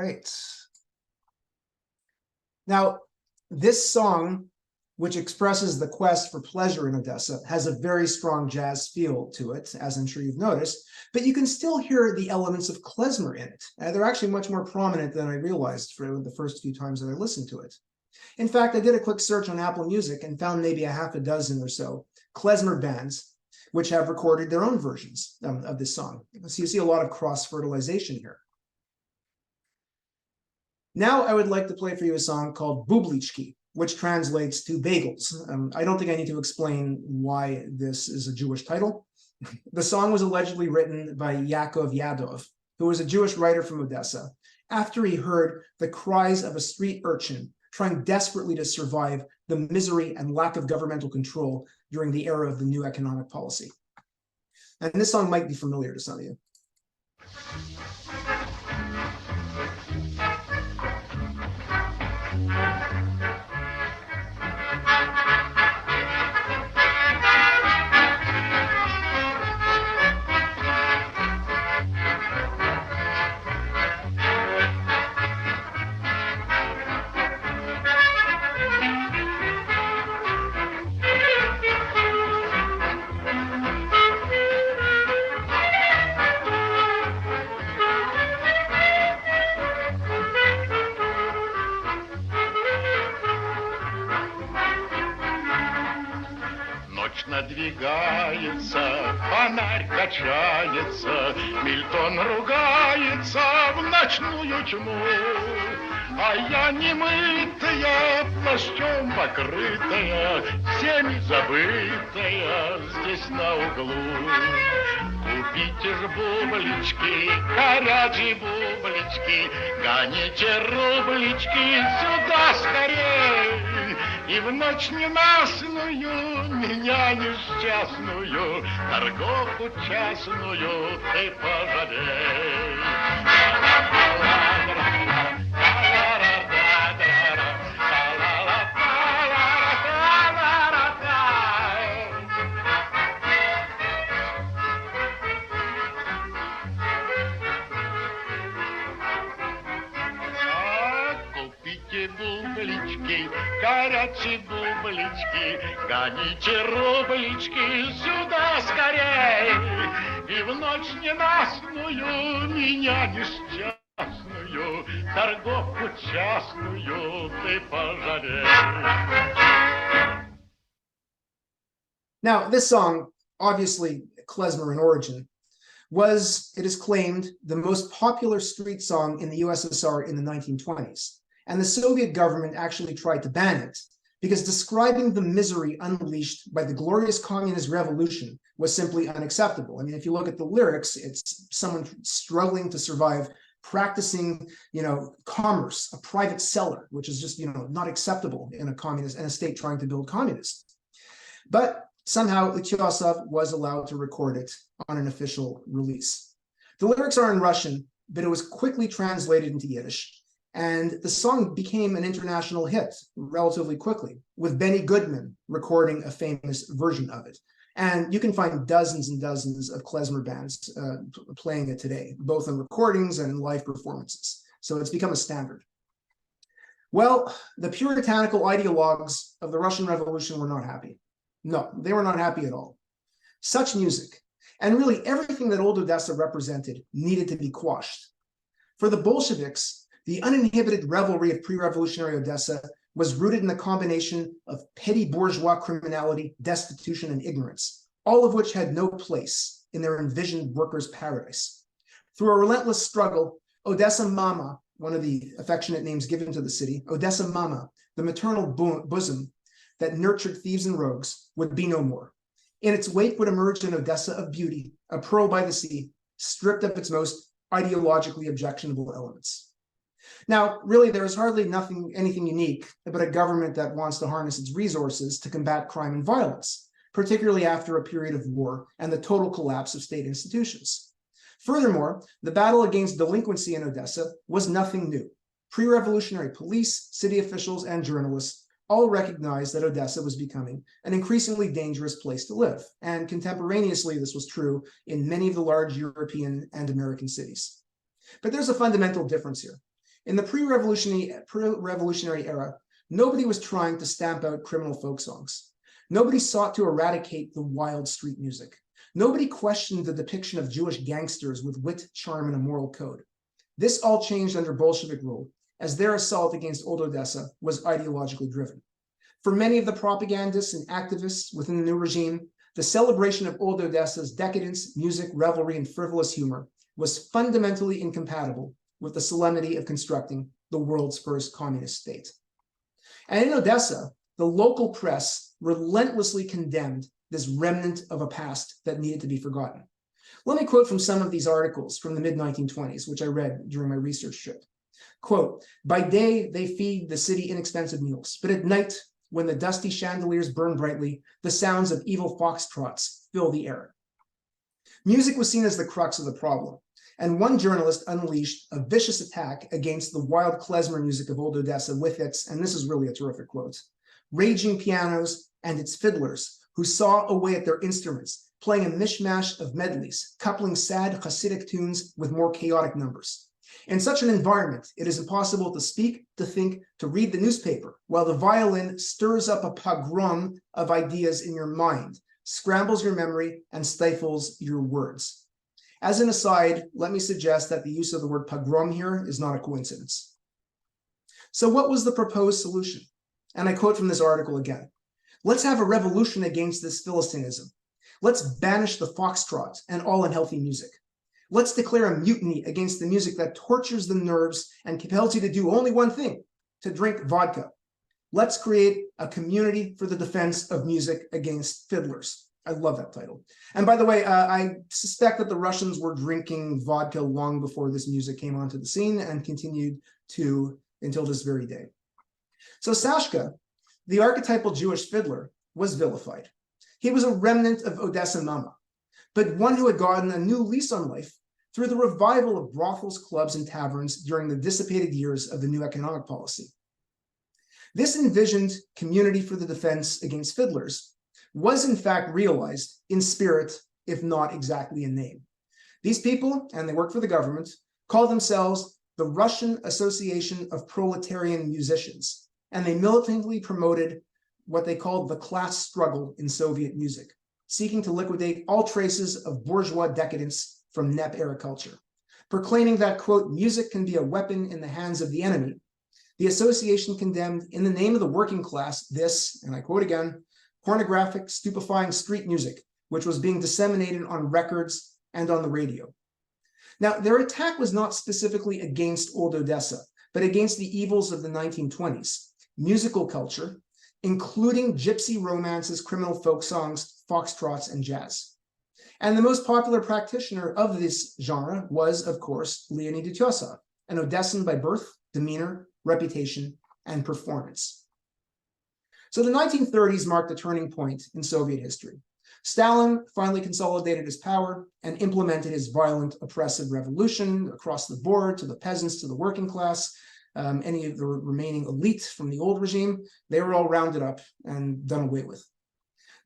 right. Now, this song, which expresses the quest for pleasure in Odessa, has a very strong jazz feel to it, as I'm sure you've noticed, but you can still hear the elements of klezmer in it. They're actually much more prominent than I realized for the first few times that I listened to it. In fact, I did a quick search on Apple Music and found maybe a half a dozen or so klezmer bands which have recorded their own versions of this song. So you see a lot of cross-fertilization here. Now I would like to play for you a song called Bublichki, which translates to bagels. I don't think I need to explain why this is a Jewish title. The song was allegedly written by Yaakov Yadov, who was a Jewish writer from Odessa, after he heard the cries of a street urchin trying desperately to survive the misery and lack of governmental control during the era of the new economic policy. And this song might be familiar to some of you. Надвигается, фонарь качается, Мильтон ругается в ночную тьму. А я немытая, плащом покрытая, всеми забытая здесь на углу. Купите ж бублички, горячие бублички, гоните рублички сюда скорей. И в ночь ненастную, меня несчастную, торговку частную ты пожалей. Бублички, горячие бублички, гоните рублички сюда скорей. И в ночь ненастную, меня несчастную, торговку частную ты пожалей. Now, this song, obviously klezmer in origin, was, it is claimed, the most popular street song in the USSR in the 1920s. And the Soviet government actually tried to ban it because describing the misery unleashed by the glorious communist revolution was simply unacceptable. I mean, if you look at the lyrics, it's someone struggling to survive, practicing, commerce, a private seller, which is just, not acceptable in a state trying to build communist. But somehow Ityosov was allowed to record it on an official release. The lyrics are in Russian, but it was quickly translated into Yiddish. And the song became an international hit relatively quickly, with Benny Goodman recording a famous version of it. And you can find dozens and dozens of klezmer bands playing it today, both in recordings and in live performances. So it's become a standard. Well, the puritanical ideologues of the Russian Revolution were not happy. No, they were not happy at all. Such music, and really everything that old Odessa represented, needed to be quashed. For the Bolsheviks, the uninhibited revelry of pre-revolutionary Odessa was rooted in the combination of petty bourgeois criminality, destitution, and ignorance, all of which had no place in their envisioned workers' paradise. Through a relentless struggle, Odessa Mama, one of the affectionate names given to the city, Odessa Mama, the maternal bosom that nurtured thieves and rogues, would be no more. In its wake would emerge an Odessa of beauty, a pearl by the sea, stripped of its most ideologically objectionable elements. Now, really, there is hardly anything unique about a government that wants to harness its resources to combat crime and violence, particularly after a period of war and the total collapse of state institutions. Furthermore, the battle against delinquency in Odessa was nothing new. Pre-revolutionary police, city officials, and journalists all recognized that Odessa was becoming an increasingly dangerous place to live, and contemporaneously this was true in many of the large European and American cities. But there's a fundamental difference here. In the pre-revolutionary era, nobody was trying to stamp out criminal folk songs. Nobody sought to eradicate the wild street music. Nobody questioned the depiction of Jewish gangsters with wit, charm, and a moral code. This all changed under Bolshevik rule, as their assault against Old Odessa was ideologically driven. For many of the propagandists and activists within the new regime, the celebration of Old Odessa's decadence, music, revelry, and frivolous humor was fundamentally incompatible with the solemnity of constructing the world's first communist state. And in Odessa, the local press relentlessly condemned this remnant of a past that needed to be forgotten. Let me quote from some of these articles from the mid-1920s, which I read during my research trip. Quote, "By day, they feed the city inexpensive meals, but at night, when the dusty chandeliers burn brightly, the sounds of evil foxtrots fill the air." Music was seen as the crux of the problem, and one journalist unleashed a vicious attack against the wild klezmer music of Old Odessa with its, and this is really a terrific quote, "raging pianos and its fiddlers, who saw away at their instruments, playing a mishmash of medleys, coupling sad Hasidic tunes with more chaotic numbers. In such an environment, it is impossible to speak, to think, to read the newspaper, while the violin stirs up a pogrom of ideas in your mind, scrambles your memory, and stifles your words." As an aside, let me suggest that the use of the word pogrom here is not a coincidence. So what was the proposed solution? And I quote from this article again. "Let's have a revolution against this Philistinism. Let's banish the foxtrot and all unhealthy music. Let's declare a mutiny against the music that tortures the nerves and compels you to do only one thing, to drink vodka. Let's create a community for the defense of music against fiddlers." I love that title. And by the way, I suspect that the Russians were drinking vodka long before this music came onto the scene and continued to until this very day. So Sashka, the archetypal Jewish fiddler, was vilified. He was a remnant of Odessa Mama, but one who had gotten a new lease on life through the revival of brothels, clubs, and taverns during the dissipated years of the new economic policy. This envisioned community for the defense against fiddlers was in fact realized in spirit, if not exactly in name. These people, and they work for the government, call themselves the Russian Association of Proletarian Musicians, and they militantly promoted what they called the class struggle in Soviet music, seeking to liquidate all traces of bourgeois decadence from NEP-era culture. Proclaiming that, quote, "music can be a weapon in the hands of the enemy," the association condemned, in the name of the working class, this, and I quote again, "pornographic, stupefying street music, which was being disseminated on records and on the radio." Now, their attack was not specifically against Old Odessa, but against the evils of the 1920s, musical culture, including gypsy romances, criminal folk songs, foxtrots, and jazz. And the most popular practitioner of this genre was, of course, Leonid Utyosov, an Odessan by birth, demeanor, reputation, and performance. So the 1930s marked a turning point in Soviet history. Stalin finally consolidated his power and implemented his violent, oppressive revolution across the board to the peasants, to the working class, any of the remaining elite from the old regime, they were all rounded up and done away with.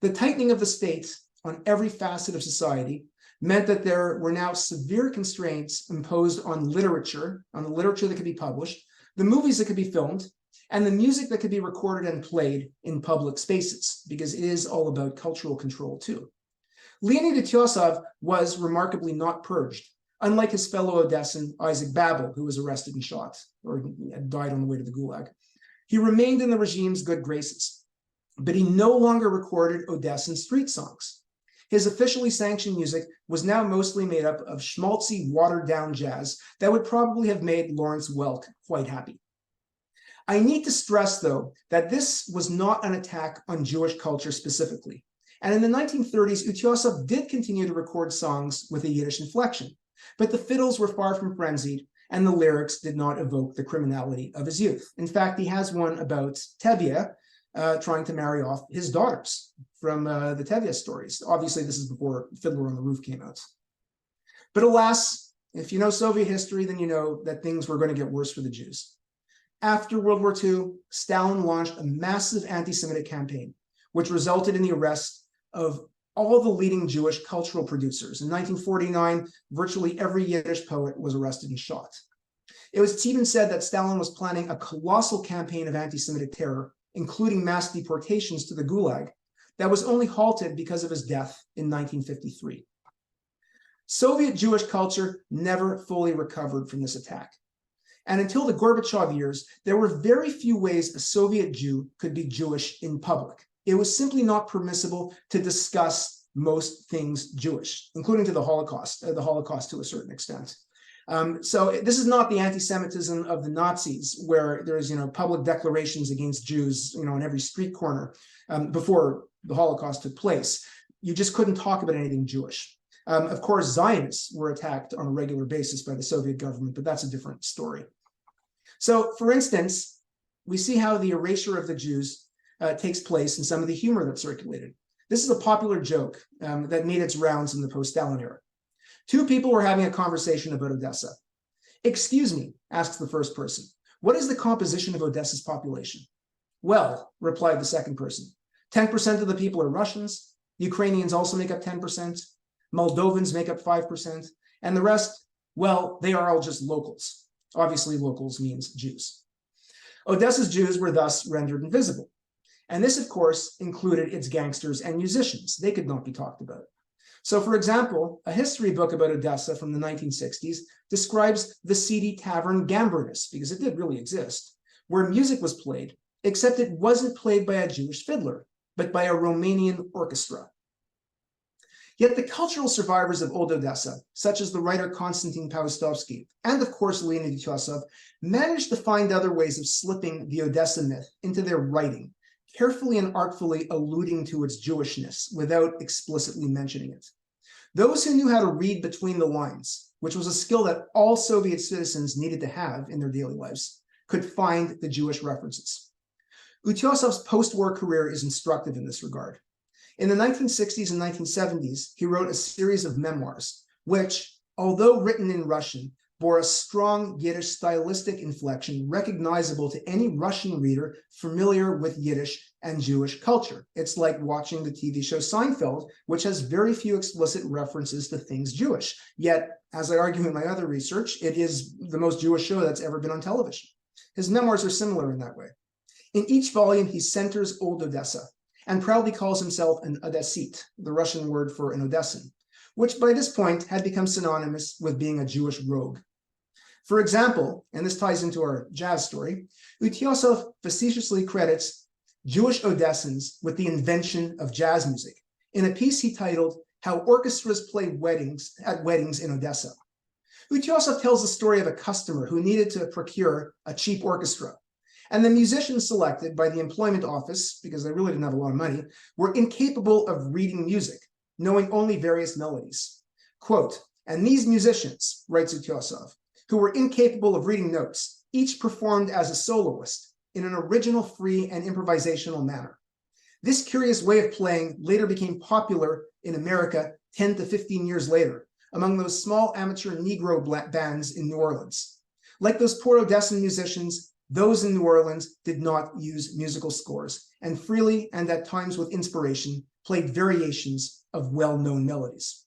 The tightening of the state on every facet of society meant that there were now severe constraints imposed on the literature that could be published, the movies that could be filmed, and the music that could be recorded and played in public spaces, because it is all about cultural control too. Leonid Utyosov was remarkably not purged, unlike his fellow Odessan, Isaac Babel, who was arrested and shot, or died on the way to the Gulag. He remained in the regime's good graces, but he no longer recorded Odessan street songs. His officially sanctioned music was now mostly made up of schmaltzy, watered-down jazz that would probably have made Lawrence Welk quite happy. I need to stress, though, that this was not an attack on Jewish culture specifically. And in the 1930s, Utyosov did continue to record songs with a Yiddish inflection, but the fiddles were far from frenzied, and the lyrics did not evoke the criminality of his youth. In fact, he has one about Tevye trying to marry off his daughters from the Tevye stories. Obviously, this is before Fiddler on the Roof came out. But alas, if you know Soviet history, then you know that things were going to get worse for the Jews. After World War II, Stalin launched a massive anti-Semitic campaign, which resulted in the arrest of all the leading Jewish cultural producers. In 1949, virtually every Yiddish poet was arrested and shot. It was even said that Stalin was planning a colossal campaign of anti-Semitic terror, including mass deportations to the Gulag, that was only halted because of his death in 1953. Soviet Jewish culture never fully recovered from this attack. And until the Gorbachev years, there were very few ways a Soviet Jew could be Jewish in public. It was simply not permissible to discuss most things Jewish, including to the Holocaust to a certain extent. So this is not the anti-Semitism of the Nazis, where there's public declarations against Jews in every street corner before the Holocaust took place. You just couldn't talk about anything Jewish. Of course, Zionists were attacked on a regular basis by the Soviet government, but that's a different story. So, for instance, we see how the erasure of the Jews takes place in some of the humor that circulated. This is a popular joke that made its rounds in the post-Stalin era. Two people were having a conversation about Odessa. "Excuse me," asks the first person, "what is the composition of Odessa's population?" "Well," replied the second person, 10% of the people are Russians, Ukrainians also make up 10%, Moldovans make up 5%, and the rest, well, they are all just locals. Obviously, locals means Jews. Odessa's Jews were thus rendered invisible. And this, of course, included its gangsters and musicians. They could not be talked about. So, for example, a history book about Odessa from the 1960s describes the seedy tavern Gambrinus, because it did really exist, where music was played, except it wasn't played by a Jewish fiddler, but by a Romanian orchestra. Yet the cultural survivors of old Odessa, such as the writer Konstantin Paustovsky, and of course Leonid Utyosov, managed to find other ways of slipping the Odessa myth into their writing, carefully and artfully alluding to its Jewishness without explicitly mentioning it. Those who knew how to read between the lines, which was a skill that all Soviet citizens needed to have in their daily lives, could find the Jewish references. Utyosov's post-war career is instructive in this regard. In the 1960s and 1970s, he wrote a series of memoirs, which, although written in Russian, bore a strong Yiddish stylistic inflection recognizable to any Russian reader familiar with Yiddish and Jewish culture. It's like watching the TV show Seinfeld, which has very few explicit references to things Jewish. Yet, as I argue in my other research, it is the most Jewish show that's ever been on television. His memoirs are similar in that way. In each volume, he centers old Odessa and proudly calls himself an Odessit, the Russian word for an Odessan, which by this point had become synonymous with being a Jewish rogue. For example, and this ties into our jazz story, Utyosov facetiously credits Jewish Odessans with the invention of jazz music in a piece he titled "How Orchestras Play at Weddings in Odessa." Utyosov tells the story of a customer who needed to procure a cheap orchestra, and the musicians selected by the employment office, because they really didn't have a lot of money, were incapable of reading music, knowing only various melodies. Quote, "And these musicians," writes Utyosov, "who were incapable of reading notes, each performed as a soloist in an original, free, and improvisational manner. This curious way of playing later became popular in America 10 to 15 years later, among those small amateur Negro bands in New Orleans. Like those poor Odessan musicians, those in New Orleans did not use musical scores, and freely and at times with inspiration played variations of well-known melodies."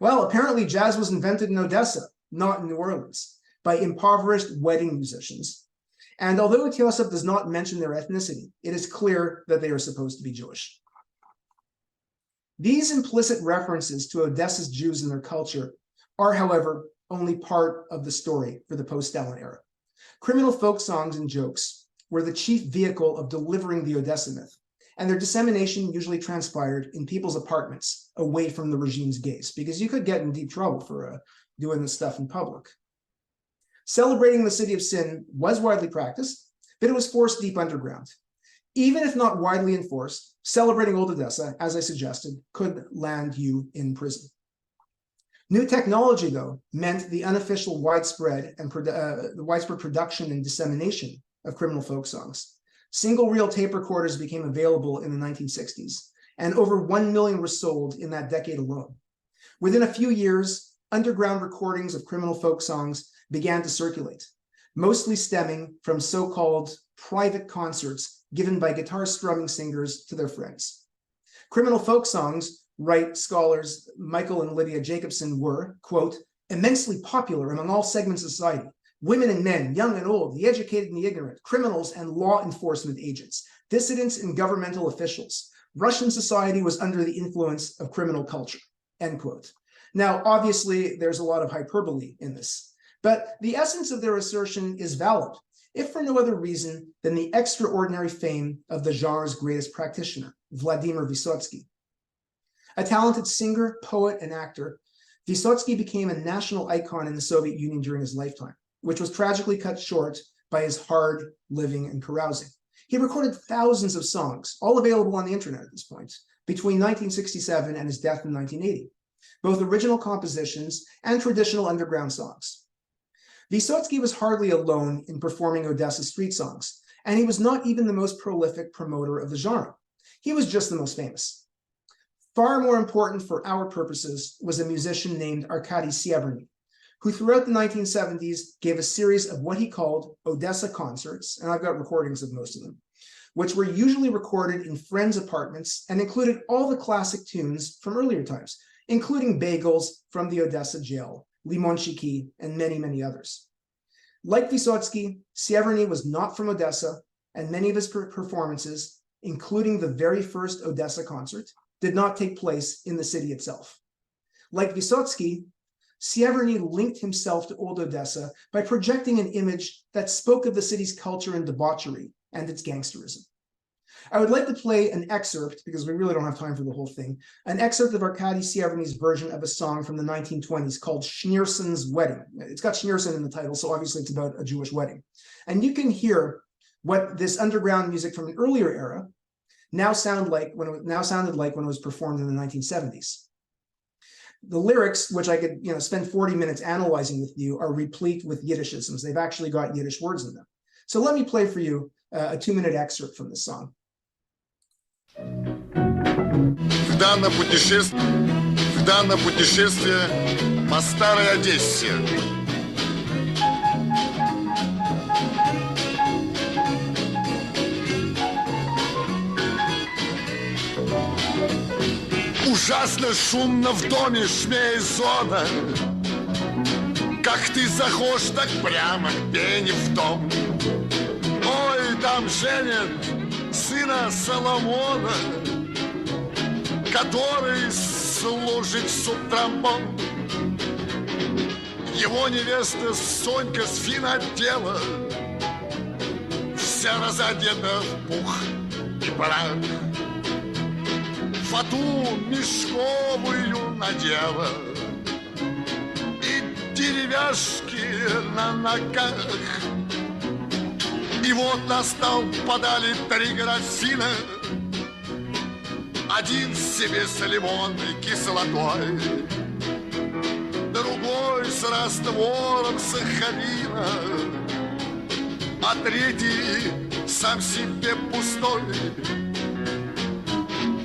Well, apparently jazz was invented in Odessa, not in New Orleans, by impoverished wedding musicians. And although Utyosov does not mention their ethnicity, it is clear that they are supposed to be Jewish. These implicit references to Odessa's Jews and their culture are, however, only part of the story for the post-Stalin era. Criminal folk songs and jokes were the chief vehicle of delivering the Odessa myth, and their dissemination usually transpired in people's apartments away from the regime's gaze, because you could get in deep trouble for doing this stuff in public. Celebrating the city of sin was widely practiced, but it was forced deep underground. Even if not widely enforced, celebrating old Odessa, as I suggested, could land you in prison. New technology, though, meant the unofficial widespread production and dissemination of criminal folk songs. Single reel tape recorders became available in the 1960s, and over 1 million were sold in that decade alone. Within a few years, underground recordings of criminal folk songs began to circulate, mostly stemming from so-called private concerts given by guitar strumming singers to their friends. Criminal folk songs, write scholars Michael and Lydia Jacobson, were, quote, "immensely popular among all segments of society, women and men, young and old, the educated and the ignorant, criminals and law enforcement agents, dissidents and governmental officials. Russian society was under the influence of criminal culture, end quote. Now, obviously, there's a lot of hyperbole in this, but the essence of their assertion is valid, if for no other reason than the extraordinary fame of the genre's greatest practitioner, Vladimir Vysotsky. A talented singer, poet, and actor, Vysotsky became a national icon in the Soviet Union during his lifetime, which was tragically cut short by his hard living and carousing. He recorded thousands of songs, all available on the internet at this point, between 1967 and his death in 1980, both original compositions and traditional underground songs. Vysotsky was hardly alone in performing Odessa street songs, and he was not even the most prolific promoter of the genre. He was just the most famous. Far more important for our purposes was a musician named Arkady Sieverny, who throughout the 1970s gave a series of what he called Odessa concerts, and I've got recordings of most of them, which were usually recorded in friends' apartments and included all the classic tunes from earlier times, including Bagels from the Odessa jail, Limonchiki, and many, many others. Like Vysotsky, Sieverny was not from Odessa, and many of his performances, including the very first Odessa concert, did not take place in the city itself. Like Vysotsky, Sieverny linked himself to old Odessa by projecting an image that spoke of the city's culture and debauchery and its gangsterism. I would like to play an excerpt, because we really don't have time for the whole thing, an excerpt of Arkady Sieverny's version of a song from the 1920s called Schneerson's Wedding. It's got Schneerson in the title, so obviously it's about a Jewish wedding. And you can hear what this underground music from an earlier era now sounded like when it was performed in the 1970s. The lyrics, which I could spend 40 minutes analyzing with you, are replete with Yiddishisms. They've actually got Yiddish words in them. So let me play for you a 2-minute excerpt from this song. В данное путешествие по старой Одессе. Ужасно шумно в доме шмей зона. Как ты заходишь, так прямо к пене в дом. Ой, там женят сына Соломона, который служит субтромбон. Его невеста Сонька с финотдела, вся разодета в пух и прах. Фату мешковую надела и деревяшки на ногах. И вот на стол подали 3 графина, один себе с лимонной кислотой, другой с раствором сахарина, а третий сам себе пустой.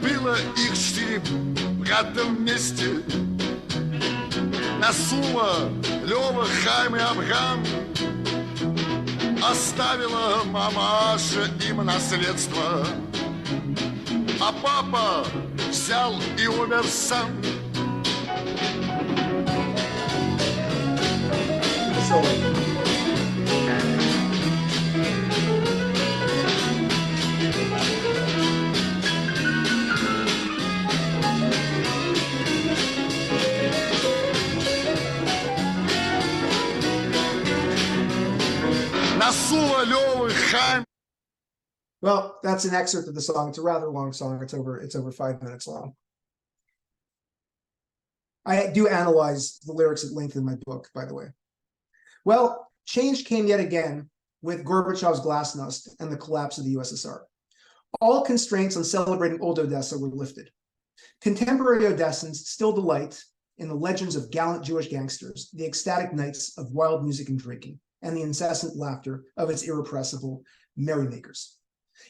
Было их 4 брата вместе, Насума, Лёва, Хайм и Абрам. Оставила мамаша им наследство, а папа взял и умер сам. Well, that's an excerpt of the song. It's a rather long song. It's over 5 minutes long. I do analyze the lyrics at length in my book, by the way. Well, change came yet again with Gorbachev's glasnost and the collapse of the USSR. All constraints on celebrating old Odessa were lifted. Contemporary Odessans still delight in the legends of gallant Jewish gangsters, the ecstatic nights of wild music and drinking, and the incessant laughter of its irrepressible merrymakers.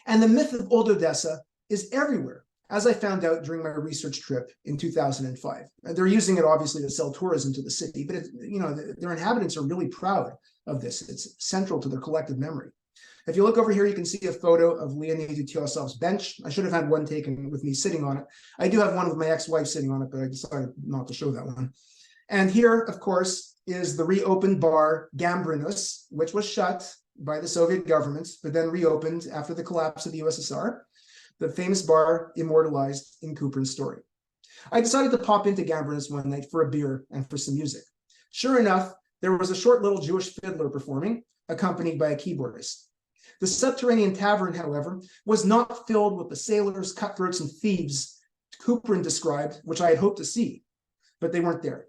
And the myth of old Odessa is everywhere, as I found out during my research trip in 2005. They're using it obviously to sell tourism to the city, but their inhabitants are really proud of this. It's central to their collective memory. If you look over here, you can see a photo of Leonid Utyosov's bench. I should have had one taken with me sitting on it. I do have one with my ex-wife sitting on it, but I decided not to show that one. And here, of course, is the reopened bar Gambrinus, which was shut by the Soviet government, but then reopened after the collapse of the USSR, the famous bar immortalized in Kuprin's story. I decided to pop into Gambrinus one night for a beer and for some music. Sure enough, there was a short little Jewish fiddler performing, accompanied by a keyboardist. The subterranean tavern, however, was not filled with the sailors, cutthroats, and thieves Kuprin described, which I had hoped to see, but they weren't there.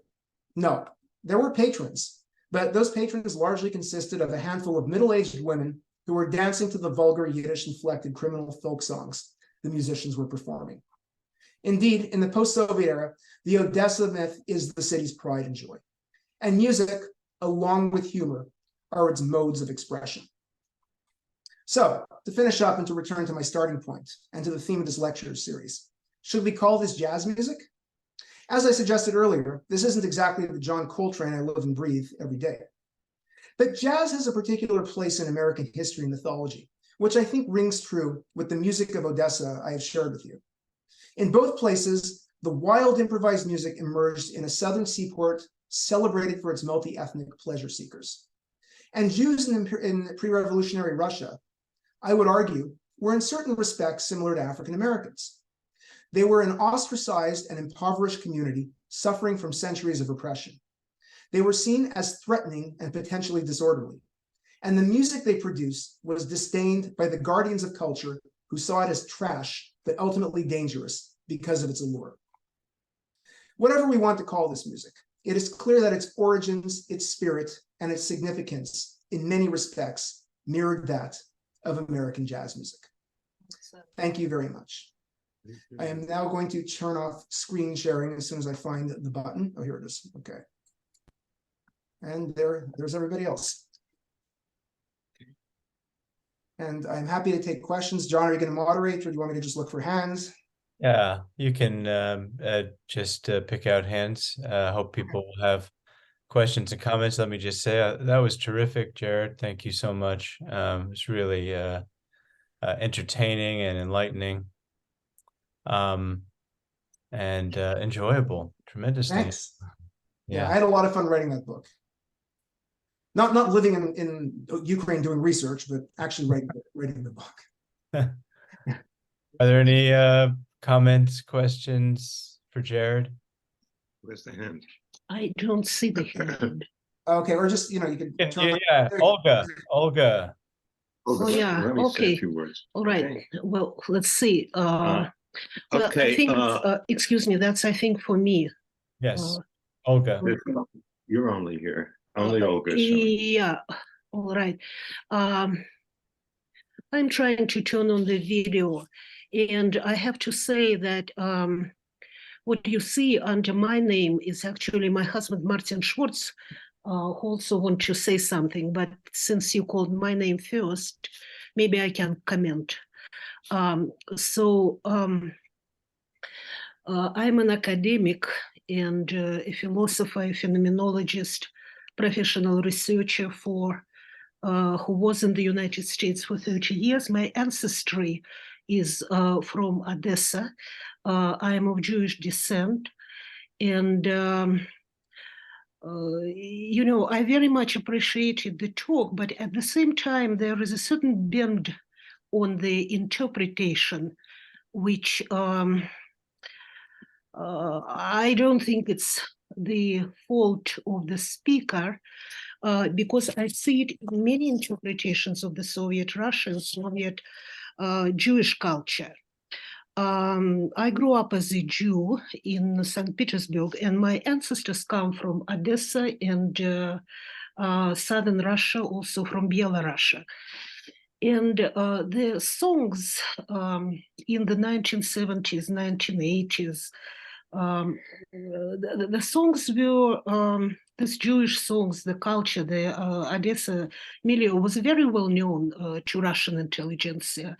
No, there were patrons, but those patrons largely consisted of a handful of middle-aged women who were dancing to the vulgar Yiddish-inflected criminal folk songs the musicians were performing. Indeed, in the post-Soviet era, the Odessa myth is the city's pride and joy. And music, along with humor, are its modes of expression. So, to finish up and to return to my starting point and to the theme of this lecture series, should we call this jazz music? As I suggested earlier, this isn't exactly the John Coltrane I live and breathe every day. But jazz has a particular place in American history and mythology, which I think rings true with the music of Odessa I have shared with you. In both places, the wild improvised music emerged in a southern seaport celebrated for its multi-ethnic pleasure seekers. And Jews in pre-revolutionary Russia, I would argue, were in certain respects similar to African Americans. They were an ostracized and impoverished community suffering from centuries of oppression. They were seen as threatening and potentially disorderly. And the music they produced was disdained by the guardians of culture who saw it as trash, but ultimately dangerous because of its allure. Whatever we want to call this music, it is clear that its origins, its spirit, and its significance in many respects mirrored that of American jazz music. Thank you very much. I am now going to turn off screen sharing as soon as I find the button. Oh, here it is. Okay. And there's everybody else. And I'm happy to take questions. John, are you going to moderate, or do you want me to just look for hands? Yeah, you can just pick out hands. Hope people will have questions and comments. Let me just say that was terrific, Jared. Thank you so much. It's really entertaining and enlightening, and enjoyable tremendously. Thanks. Yeah, I had a lot of fun writing that book. Not living in Ukraine doing research, but actually writing the book. Are there any comments, questions for Jared? Where's the hand? I don't see the hand. Okay, or just, you can turn Yeah, Olga. Oh, yeah, Let me say okay. a few words. All right. Okay. Well, let's see. Well, Okay, I think, excuse me, that's, I think, for me. Yes, Olga. You're only here. Only Olga. Sorry. Yeah, all right. I'm trying to turn on the video, and I have to say that what you see under my name is actually my husband, Martin Schwartz, who also want to say something, but since you called my name first, maybe I can comment. I'm an academic and a philosopher, a phenomenologist, professional researcher who was in the United States for 30 years. My ancestry is from Odessa. I am of Jewish descent. And, I very much appreciated the talk, but at the same time, there is a certain bend on the interpretation, which I don't think it's the fault of the speaker, because I see it in many interpretations of the Soviet Russia and Soviet Jewish culture. I grew up as a Jew in St. Petersburg, and my ancestors come from Odessa and southern Russia, also from Belarus. And the songs in the 1970s, 1980s, the songs were, these Jewish songs, the culture, the Odessa milieu was very well known to Russian intelligentsia.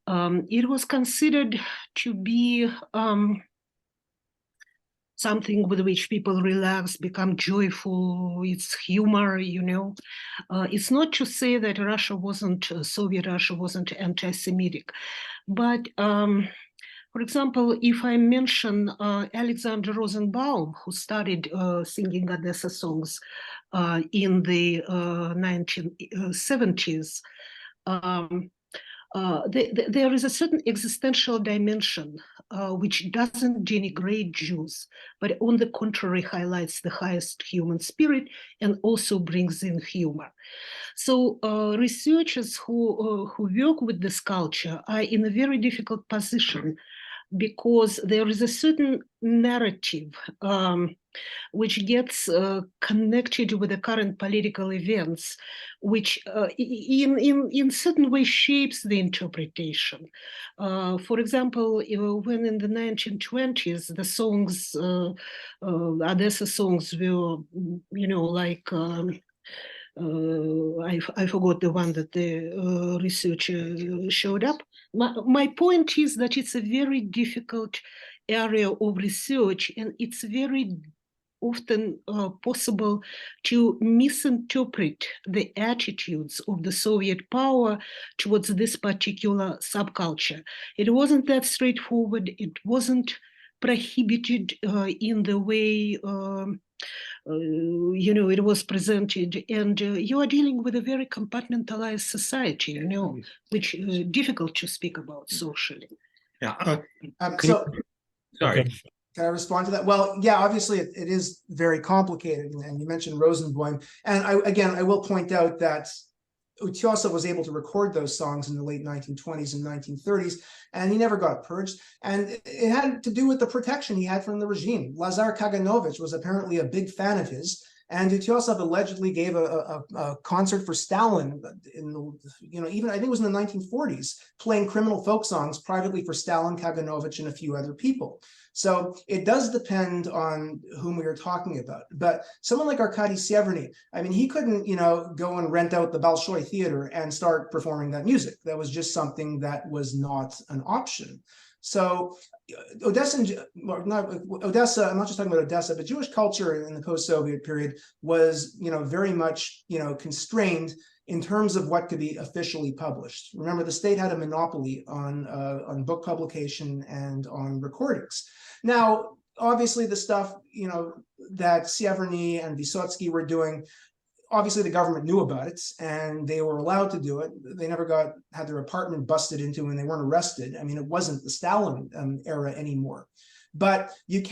It was considered to be something with which people relax, become joyful, it's humor, It's not to say that Russia wasn't, Soviet Russia wasn't anti-Semitic, but For example, if I mention Alexander Rosenbaum, who started singing Odessa songs in the 1970s, there is a certain existential dimension which doesn't denigrate Jews, but on the contrary highlights the highest human spirit and also brings in humor. So researchers who work with this culture are in a very difficult position because there is a certain narrative which gets connected with the current political events, which in certain way shapes the interpretation. For example, when in the 1920s, the songs, Odessa songs were, like, I forgot the one that the researcher showed up. My point is that it's a very difficult area of research, and it's very often possible to misinterpret the attitudes of the Soviet power towards this particular subculture. It wasn't that straightforward. It wasn't prohibited in the way it was presented, and you are dealing with a very compartmentalized society, which is difficult to speak about socially. Yeah. So, Sorry. Okay. can I respond to that? Well, yeah, obviously it is very complicated, and you mentioned Rosenbaum, and I will point out that Utyosa was able to record those songs in the late 1920s and 1930s, and he never got purged. And it had to do with the protection he had from the regime. Lazar Kaganovich was apparently a big fan of his, and Utyosa allegedly gave a concert for Stalin in the, even I think it was in the 1940s, playing criminal folk songs privately for Stalin, Kaganovich, and a few other people. So it does depend on whom we are talking about. But someone like Arkady Severny, I mean, he couldn't, go and rent out the Bolshoi Theater and start performing that music. That was just something that was not an option. So Odessa, I'm not just talking about Odessa, but Jewish culture in the post-Soviet period was, very much, constrained in terms of what could be officially published. Remember, the state had a monopoly on book publication and on recordings. Now, obviously, the stuff that Severny and Vysotsky were doing, obviously the government knew about it and they were allowed to do it. They never had their apartment busted into and they weren't arrested. I mean, it wasn't the Stalin era anymore. But you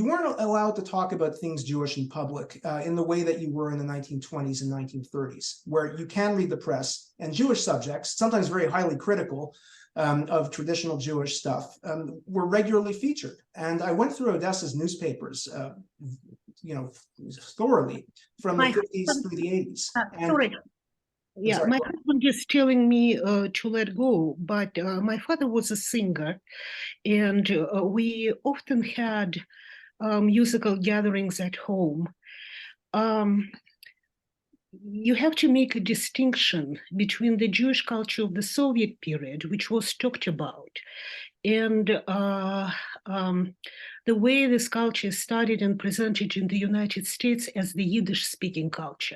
weren't allowed to talk about things Jewish in public in the way that you were in the 1920s and 1930s, where you can read the press, and Jewish subjects, sometimes very highly critical of traditional Jewish stuff, were regularly featured. And I went through Odessa's newspapers, thoroughly from the 50s through the 80s. Sorry. Yeah, my husband is telling me to let go, but my father was a singer, and we often had musical gatherings at home. You have to make a distinction between the Jewish culture of the Soviet period, which was talked about, and the way this culture is studied and presented in the United States as the Yiddish-speaking culture.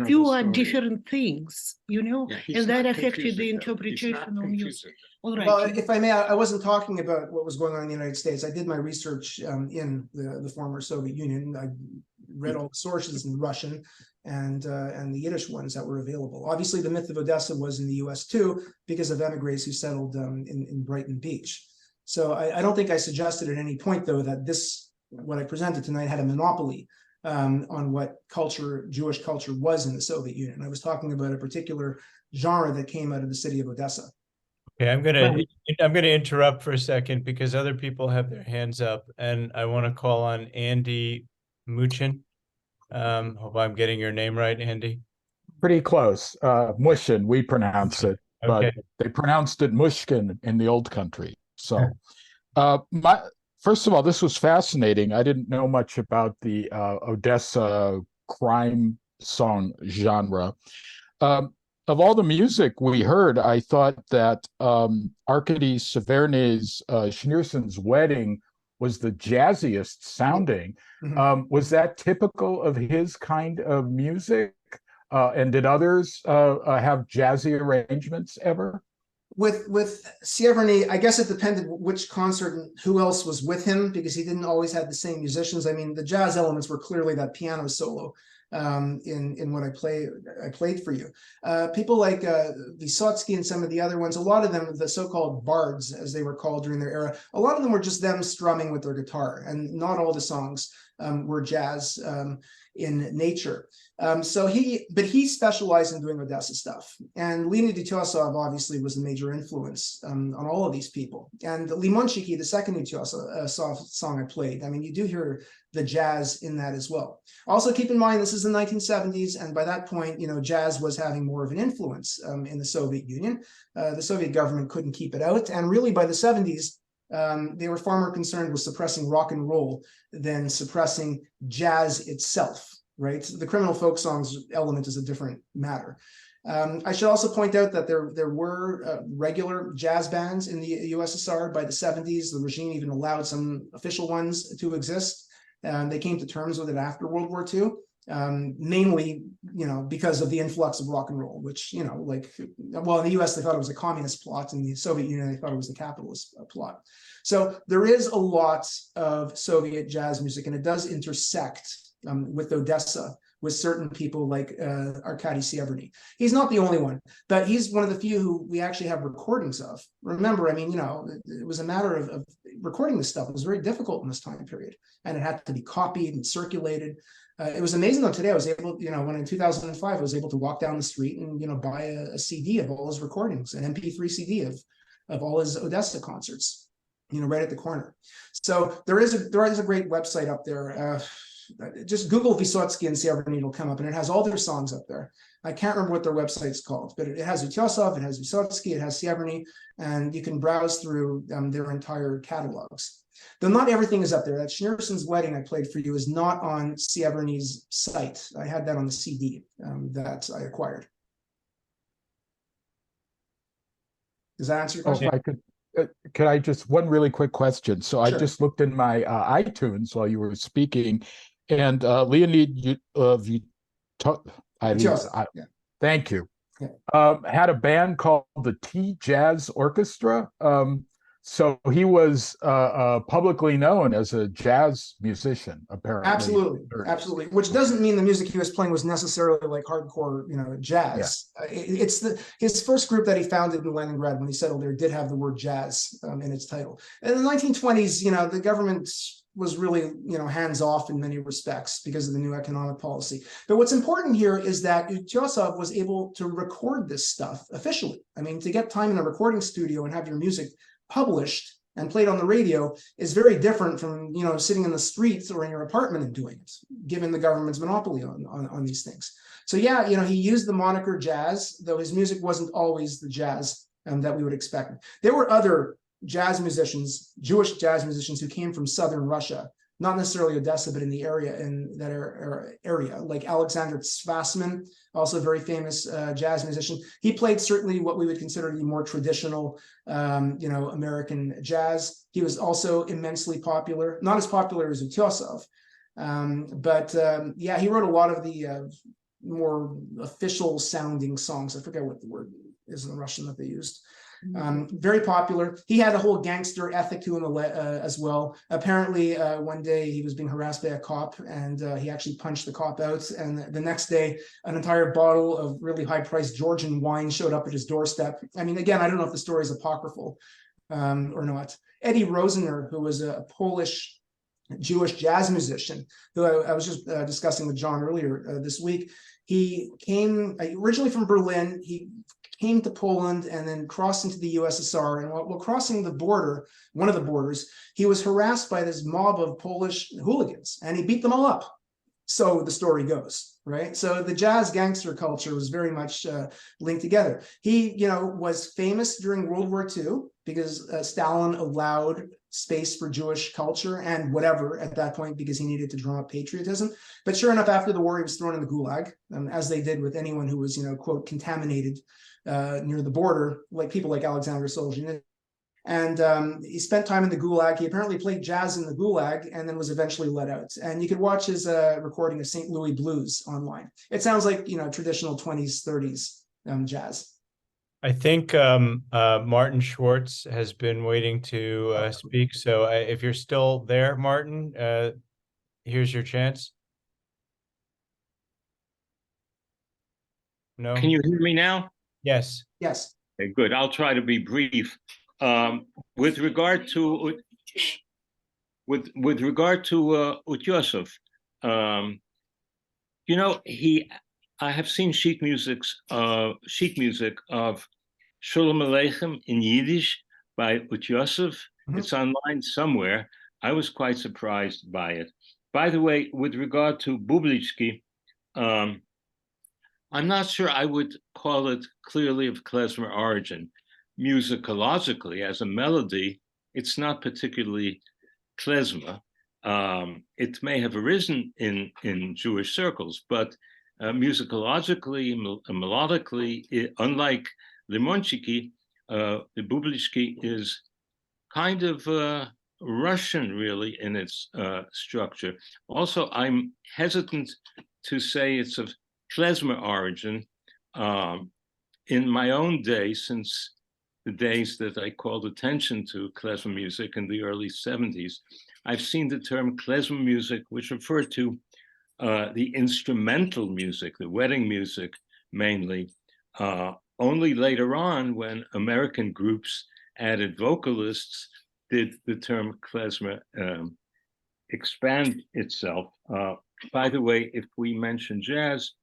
Few are different things, and that affected the interpretation of music. All right. Well, if I may, I wasn't talking about what was going on in the United States. I did my research in the former Soviet Union. I read all the sources in Russian and the Yiddish ones that were available. Obviously, the myth of Odessa was in the US too, because of emigres who settled in Brighton Beach. So I don't think I suggested at any point, though, that what I presented tonight had a monopoly on what Jewish culture was in the Soviet Union. I was talking about a particular genre that came out of the city of Odessa. Okay, I'm gonna interrupt for a second because other people have their hands up, and I want to call on Andy Muchin. Hope I'm getting your name right, Andy. Pretty close. Mushin, we pronounce it, Okay. but they pronounced it Mushkin in the old country. So, first of all, this was fascinating. I didn't know much about the Odessa crime song genre. Of all the music we heard, I thought that Arkady Severny's Schneerson's Wedding was the jazziest sounding. Mm-hmm. Was that typical of his kind of music? And did others have jazzy arrangements ever? With Severny, I guess it depended which concert and who else was with him, because he didn't always have the same musicians. I mean, the jazz elements were clearly that piano solo in what I played for you. People like Vysotsky and some of the other ones, a lot of them, the so-called bards, as they were called during their era, a lot of them were just them strumming with their guitar, and not all the songs were jazz in nature. But he specialized in doing Odessa stuff. And Leonid Utyosov obviously was a major influence on all of these people. And Limonchiki, the second Utyosov song I played, I mean, you do hear the jazz in that as well. Also keep in mind, this is the 1970s, and by that point, you know, jazz was having more of an influence in the Soviet Union. The Soviet government couldn't keep it out, and really by the 70s, they were far more concerned with suppressing rock and roll than suppressing jazz itself, right? The criminal folk songs element is a different matter. I should also point out that there were regular jazz bands in the USSR by the 70s. The regime even allowed some official ones to exist. They came to terms with it after World War II, mainly, you know, because of the influx of rock and roll, which, you know, like, well, in the US, they thought it was a communist plot. In the Soviet Union, they thought it was a capitalist plot. So there is a lot of Soviet jazz music, and it does intersect with Odessa, with certain people like Arkady Severny. He's not the only one, but he's one of the few who we actually have recordings of. Remember, I mean, you know, it was a matter of recording this stuff. It was very difficult in this time period, and it had to be copied and circulated. It was amazing though. Today I was able, you know, when in 2005, I was able to walk down the street and, you know, buy a CD of all his recordings, an MP3 CD of all his Odessa concerts, you know, right at the corner. So there is a great website up there. Just Google Vysotsky and Severny, it'll come up, and it has all their songs up there. I can't remember what their website's called, but it has Utyosov, it has Vysotsky, it has Severny, and you can browse through their entire catalogs. Though not everything is up there. That Schneerson's Wedding I played for you is not on Severny's site. I had that on the CD that I acquired. Does that answer your question? If I could I just, one really quick question? So Sure. I just looked in my iTunes while you were speaking, and Leonid thank you. Yeah. Had a band called the Tea Jazz Orchestra. So he was publicly known as a jazz musician, apparently. Absolutely. Which doesn't mean the music he was playing was necessarily like hardcore, you know, jazz. Yeah. His first group that he founded in Leningrad when he settled there did have the word jazz in its title. In the 1920s, you know, the government was really, you know, hands off in many respects because of the new economic policy. But what's important here is that Utyosov was able to record this stuff officially. I mean, to get time in a recording studio and have your music published and played on the radio is very different from, you know, sitting in the streets or in your apartment and doing it, given the government's monopoly on these things. So yeah, you know, he used the moniker jazz, though his music wasn't always the jazz that we would expect. There were other jazz musicians, Jewish jazz musicians, who came from southern Russia, not necessarily Odessa, but in the area, in that area, like Alexander Tzfasman, also a very famous jazz musician. He played certainly what we would consider to be more traditional, you know, American jazz. He was also immensely popular, not as popular as Utyosov, but yeah, he wrote a lot of the more official sounding songs. I forget what the word is in the Russian that they used. Very popular. He had a whole gangster ethic to him as well. Apparently, one day he was being harassed by a cop, and he actually punched the cop out. And the next day, an entire bottle of really high-priced Georgian wine showed up at his doorstep. I mean, again, I don't know if the story is apocryphal or not. Eddie Rosener, who was a Polish Jewish jazz musician, who I was just discussing with John earlier this week. He came originally from Berlin. He came to Poland and then crossed into the USSR. And while crossing the border, one of the borders, he was harassed by this mob of Polish hooligans, and he beat them all up. So the story goes, right? So the jazz gangster culture was very much linked together. He, you know, was famous during World War II because Stalin allowed space for Jewish culture and whatever at that point because he needed to drum up patriotism. But sure enough, after the war, he was thrown in the gulag, as they did with anyone who was, you know, quote, contaminated near the border, like people like Alexander Solzhenitsyn. And he spent time in the gulag. He apparently played jazz in the gulag and then was eventually let out. And you could watch his recording of St. Louis Blues online. It sounds like, you know, traditional 20s, 30s jazz. I think Martin Schwartz has been waiting to speak. So if you're still there, Martin, here's your chance. No? Can you hear me now? Yes. Yes. Okay, good. I'll try to be brief. With regard to Utyosov, you know, I have seen sheet music of Sholem Aleichem in Yiddish by Utyosov. It's online somewhere. I was quite surprised by it. By the way, with regard to Bublitsky, I'm not sure I would call it clearly of klezmer origin. Musicologically, as a melody, it's not particularly klezmer. It may have arisen in Jewish circles, but musicologically, melodically, unlike Limonchiki, the Bublitsky is kind of Russian, really, in its structure. Also, I'm hesitant to say it's of klezmer origin. In my own day, since the days that I called attention to klezmer music in the early 70s, I've seen the term klezmer music, which referred to the instrumental music, the wedding music mainly, only later on when American groups added vocalists did the term klezmer expand itself. By the way, if we mention jazz,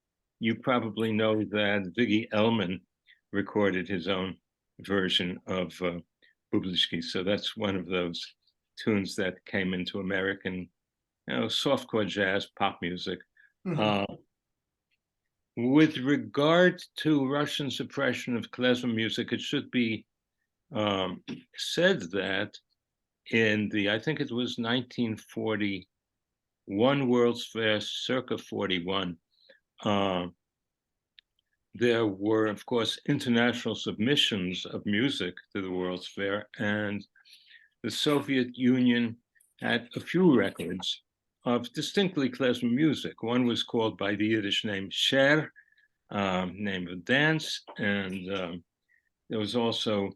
you probably know that Viggy Elman recorded his own version of Bublitsky. So that's one of those tunes that came into American, softcore jazz, pop music. With regard to Russian suppression of klezmer music, it should be said that in the, I think it was 1941 World's Fair, circa 41, there were, of course, international submissions of music to the World's Fair, and the Soviet Union had a few records of distinctly klezmer music. One was called by the Yiddish name Sher, name of dance, and there was also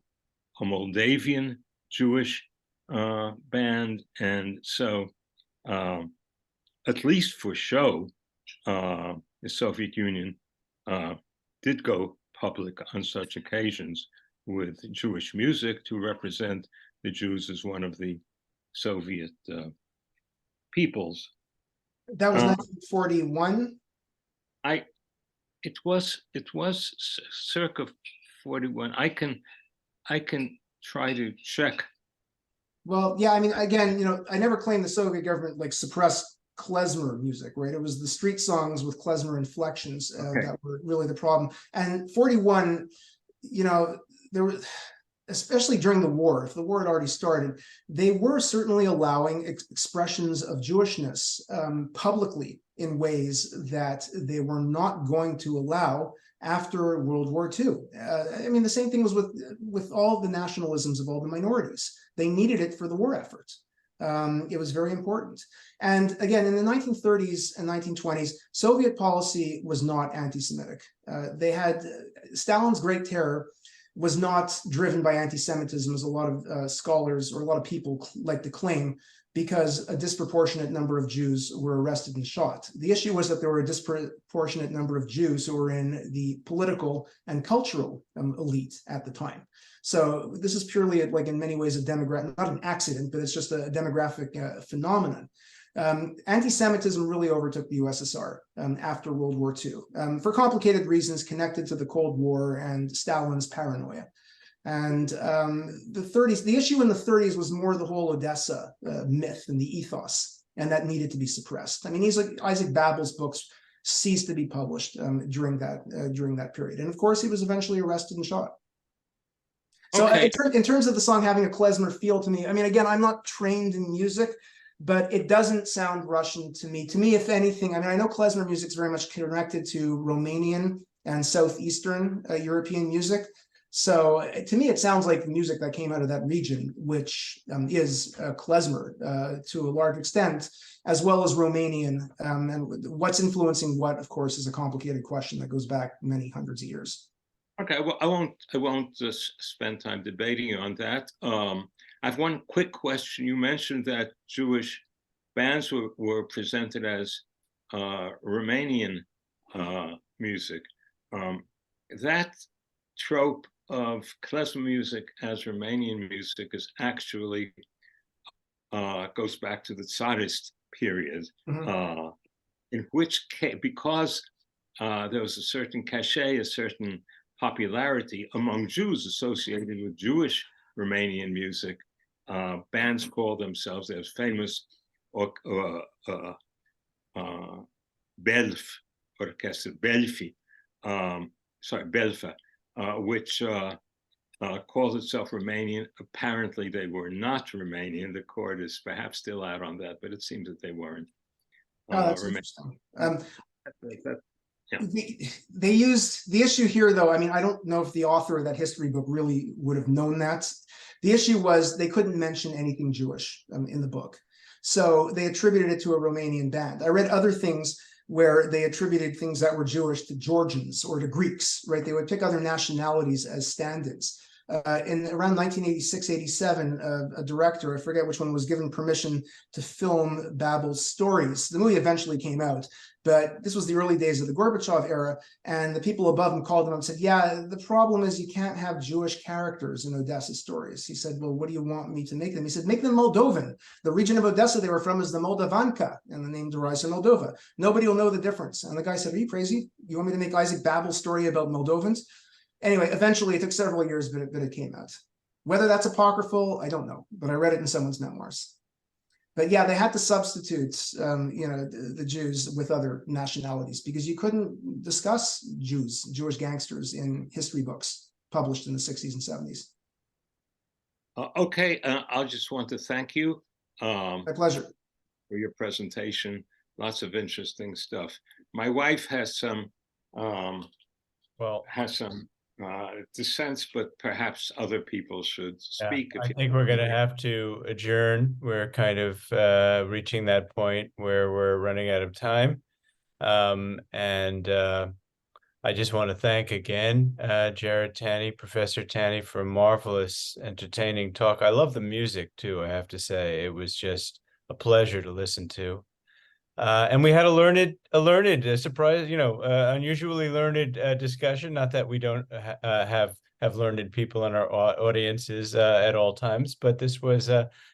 a Moldavian Jewish band, and so at least for show, the Soviet Union did go public on such occasions with Jewish music to represent the Jews as one of the Soviet peoples. That was 1941. It was circa 41. I can try to check. Well, yeah, I mean, again, I never claimed the Soviet government like suppressed klezmer music, right? It was the street songs with klezmer inflections that were really the problem. And 41, there was, especially during the war, if the war had already started, they were certainly allowing expressions of Jewishness publicly in ways that they were not going to allow after World War II. I mean, the same thing was with all the nationalisms of all the minorities. They needed it for the war effort. It was very important. And again, in the 1930s and 1920s, Soviet policy was not anti-Semitic. They had Stalin's Great Terror was not driven by anti-Semitism, as a lot of scholars or a lot of people like to claim, because a disproportionate number of Jews were arrested and shot. The issue was that there were a disproportionate number of Jews who were in the political and cultural elite at the time. So this is purely, like, in many ways, a demographic, not an accident, but it's just a demographic phenomenon. Anti-Semitism really overtook the USSR after World War II for complicated reasons connected to the Cold War and Stalin's paranoia. And the issue in the 30s was more the whole Odessa myth and the ethos, and that needed to be suppressed. I mean, Isaac Babel's books ceased to be published during that period. And of course, he was eventually arrested and shot. So in terms of the song having a klezmer feel to me, I mean, again, I'm not trained in music, but it doesn't sound Russian to me. To me, if anything, I mean, I know klezmer music is very much connected to Romanian and Southeastern European music. So to me, it sounds like music that came out of that region, which is klezmer to a large extent, as well as Romanian. And what's influencing what, of course, is a complicated question that goes back many hundreds of years. Okay, well, I won't just spend time debating on that. I have one quick question. You mentioned that Jewish bands were presented as Romanian music. That trope of klezmer music as Romanian music is actually goes back to the Tsarist period, in which case, because there was a certain cachet, a certain popularity among Jews associated with Jewish Romanian music, bands called themselves, there's famous Belf, Orchestra Belfi, Belfa, which calls itself Romanian. Apparently they were not Romanian. The court is perhaps still out on that, but it seems that they weren't. Oh, that's interesting. Yeah. They used the issue here, though. I mean, I don't know if the author of that history book really would have known that. The issue was they couldn't mention anything Jewish in the book. So they attributed it to a Romanian band. I read other things where they attributed things that were Jewish to Georgians or to Greeks, right? They would pick other nationalities as stand-ins. In around 1986-87, a director, I forget which one, was given permission to film Babel's stories. The movie eventually came out, but this was the early days of the Gorbachev era, and the people above him called him up and said, yeah, the problem is you can't have Jewish characters in Odessa stories. He said, well, what do you want me to make them? He said, make them Moldovan. The region of Odessa they were from is the Moldavanka, and the name derives from Moldova. Nobody will know the difference. And the guy said, are you crazy? You want me to make Isaac Babel's story about Moldovans? Anyway, eventually it took several years, but it came out. Whether that's apocryphal, I don't know, but I read it in someone's memoirs. But yeah, they had to substitute, the Jews with other nationalities because you couldn't discuss Jewish gangsters in history books published in the 60s and 70s. Okay, I just want to thank you. My pleasure. For your presentation. Lots of interesting stuff. My wife has some dissents, but perhaps other people should speak. I think we're going to have to adjourn. We're kind of reaching that point where we're running out of time. I just want to thank again Jared Tanney, Professor Tanney, for a marvelous, entertaining talk. I love the music too, I have to say. It was just a pleasure to listen to. And we had a surprise, unusually learned discussion. Not that we don't have learned people in our audiences at all times, but this was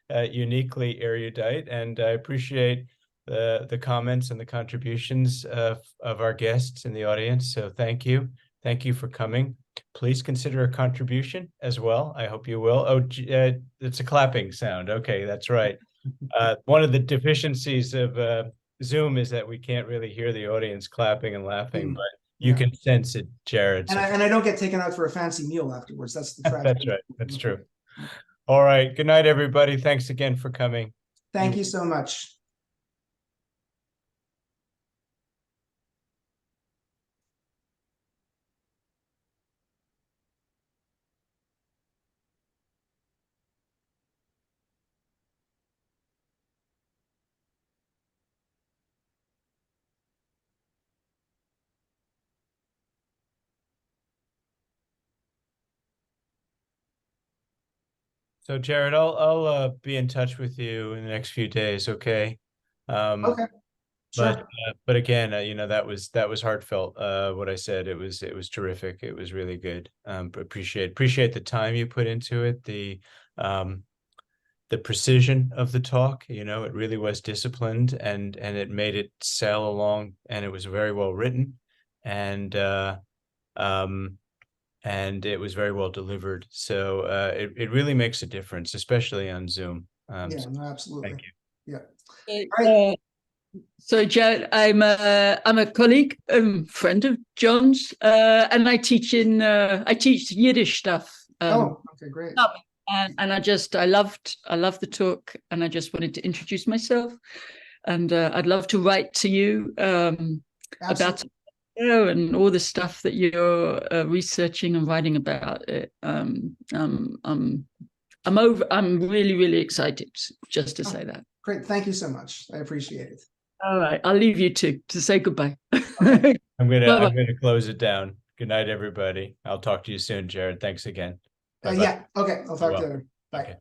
uniquely erudite, and I appreciate the comments and the contributions of our guests in the audience. So thank you for coming. Please consider a contribution as well. I hope you will. Oh, it's a clapping sound. Okay, that's right. One of the deficiencies of Zoom is that we can't really hear the audience clapping and laughing, but you can sense it, Jared. And I don't get taken out for a fancy meal afterwards. That's the tragedy. That's right. That's true. All right. Good night, everybody. Thanks again for coming. Thank you so much. So Jared, I'll be in touch with you in the next few days, okay? Okay. Sure. But again, that was heartfelt. What I said, it was terrific. It was really good. Appreciate the time you put into it. The precision of the talk. It really was disciplined, and it made it sail along, and it was very well written, and it was very well delivered. So it really makes a difference, especially on Zoom. No, absolutely. Thank you. Yeah. All right. So Jared, I'm a colleague, friend of John's, and I teach Yiddish stuff. Okay, great. And I loved the talk, and I just wanted to introduce myself, and I'd love to write to you about and all the stuff that you're researching and writing about it. I'm really, really excited just to say that. Great. Thank you so much. I appreciate it. All right. I'll leave you to say goodbye. I'm gonna close it down. Good night, everybody. I'll talk to you soon, Jared. Thanks again. Bye-bye. Yeah. Okay. I'll talk to Well, you later. Bye. Okay.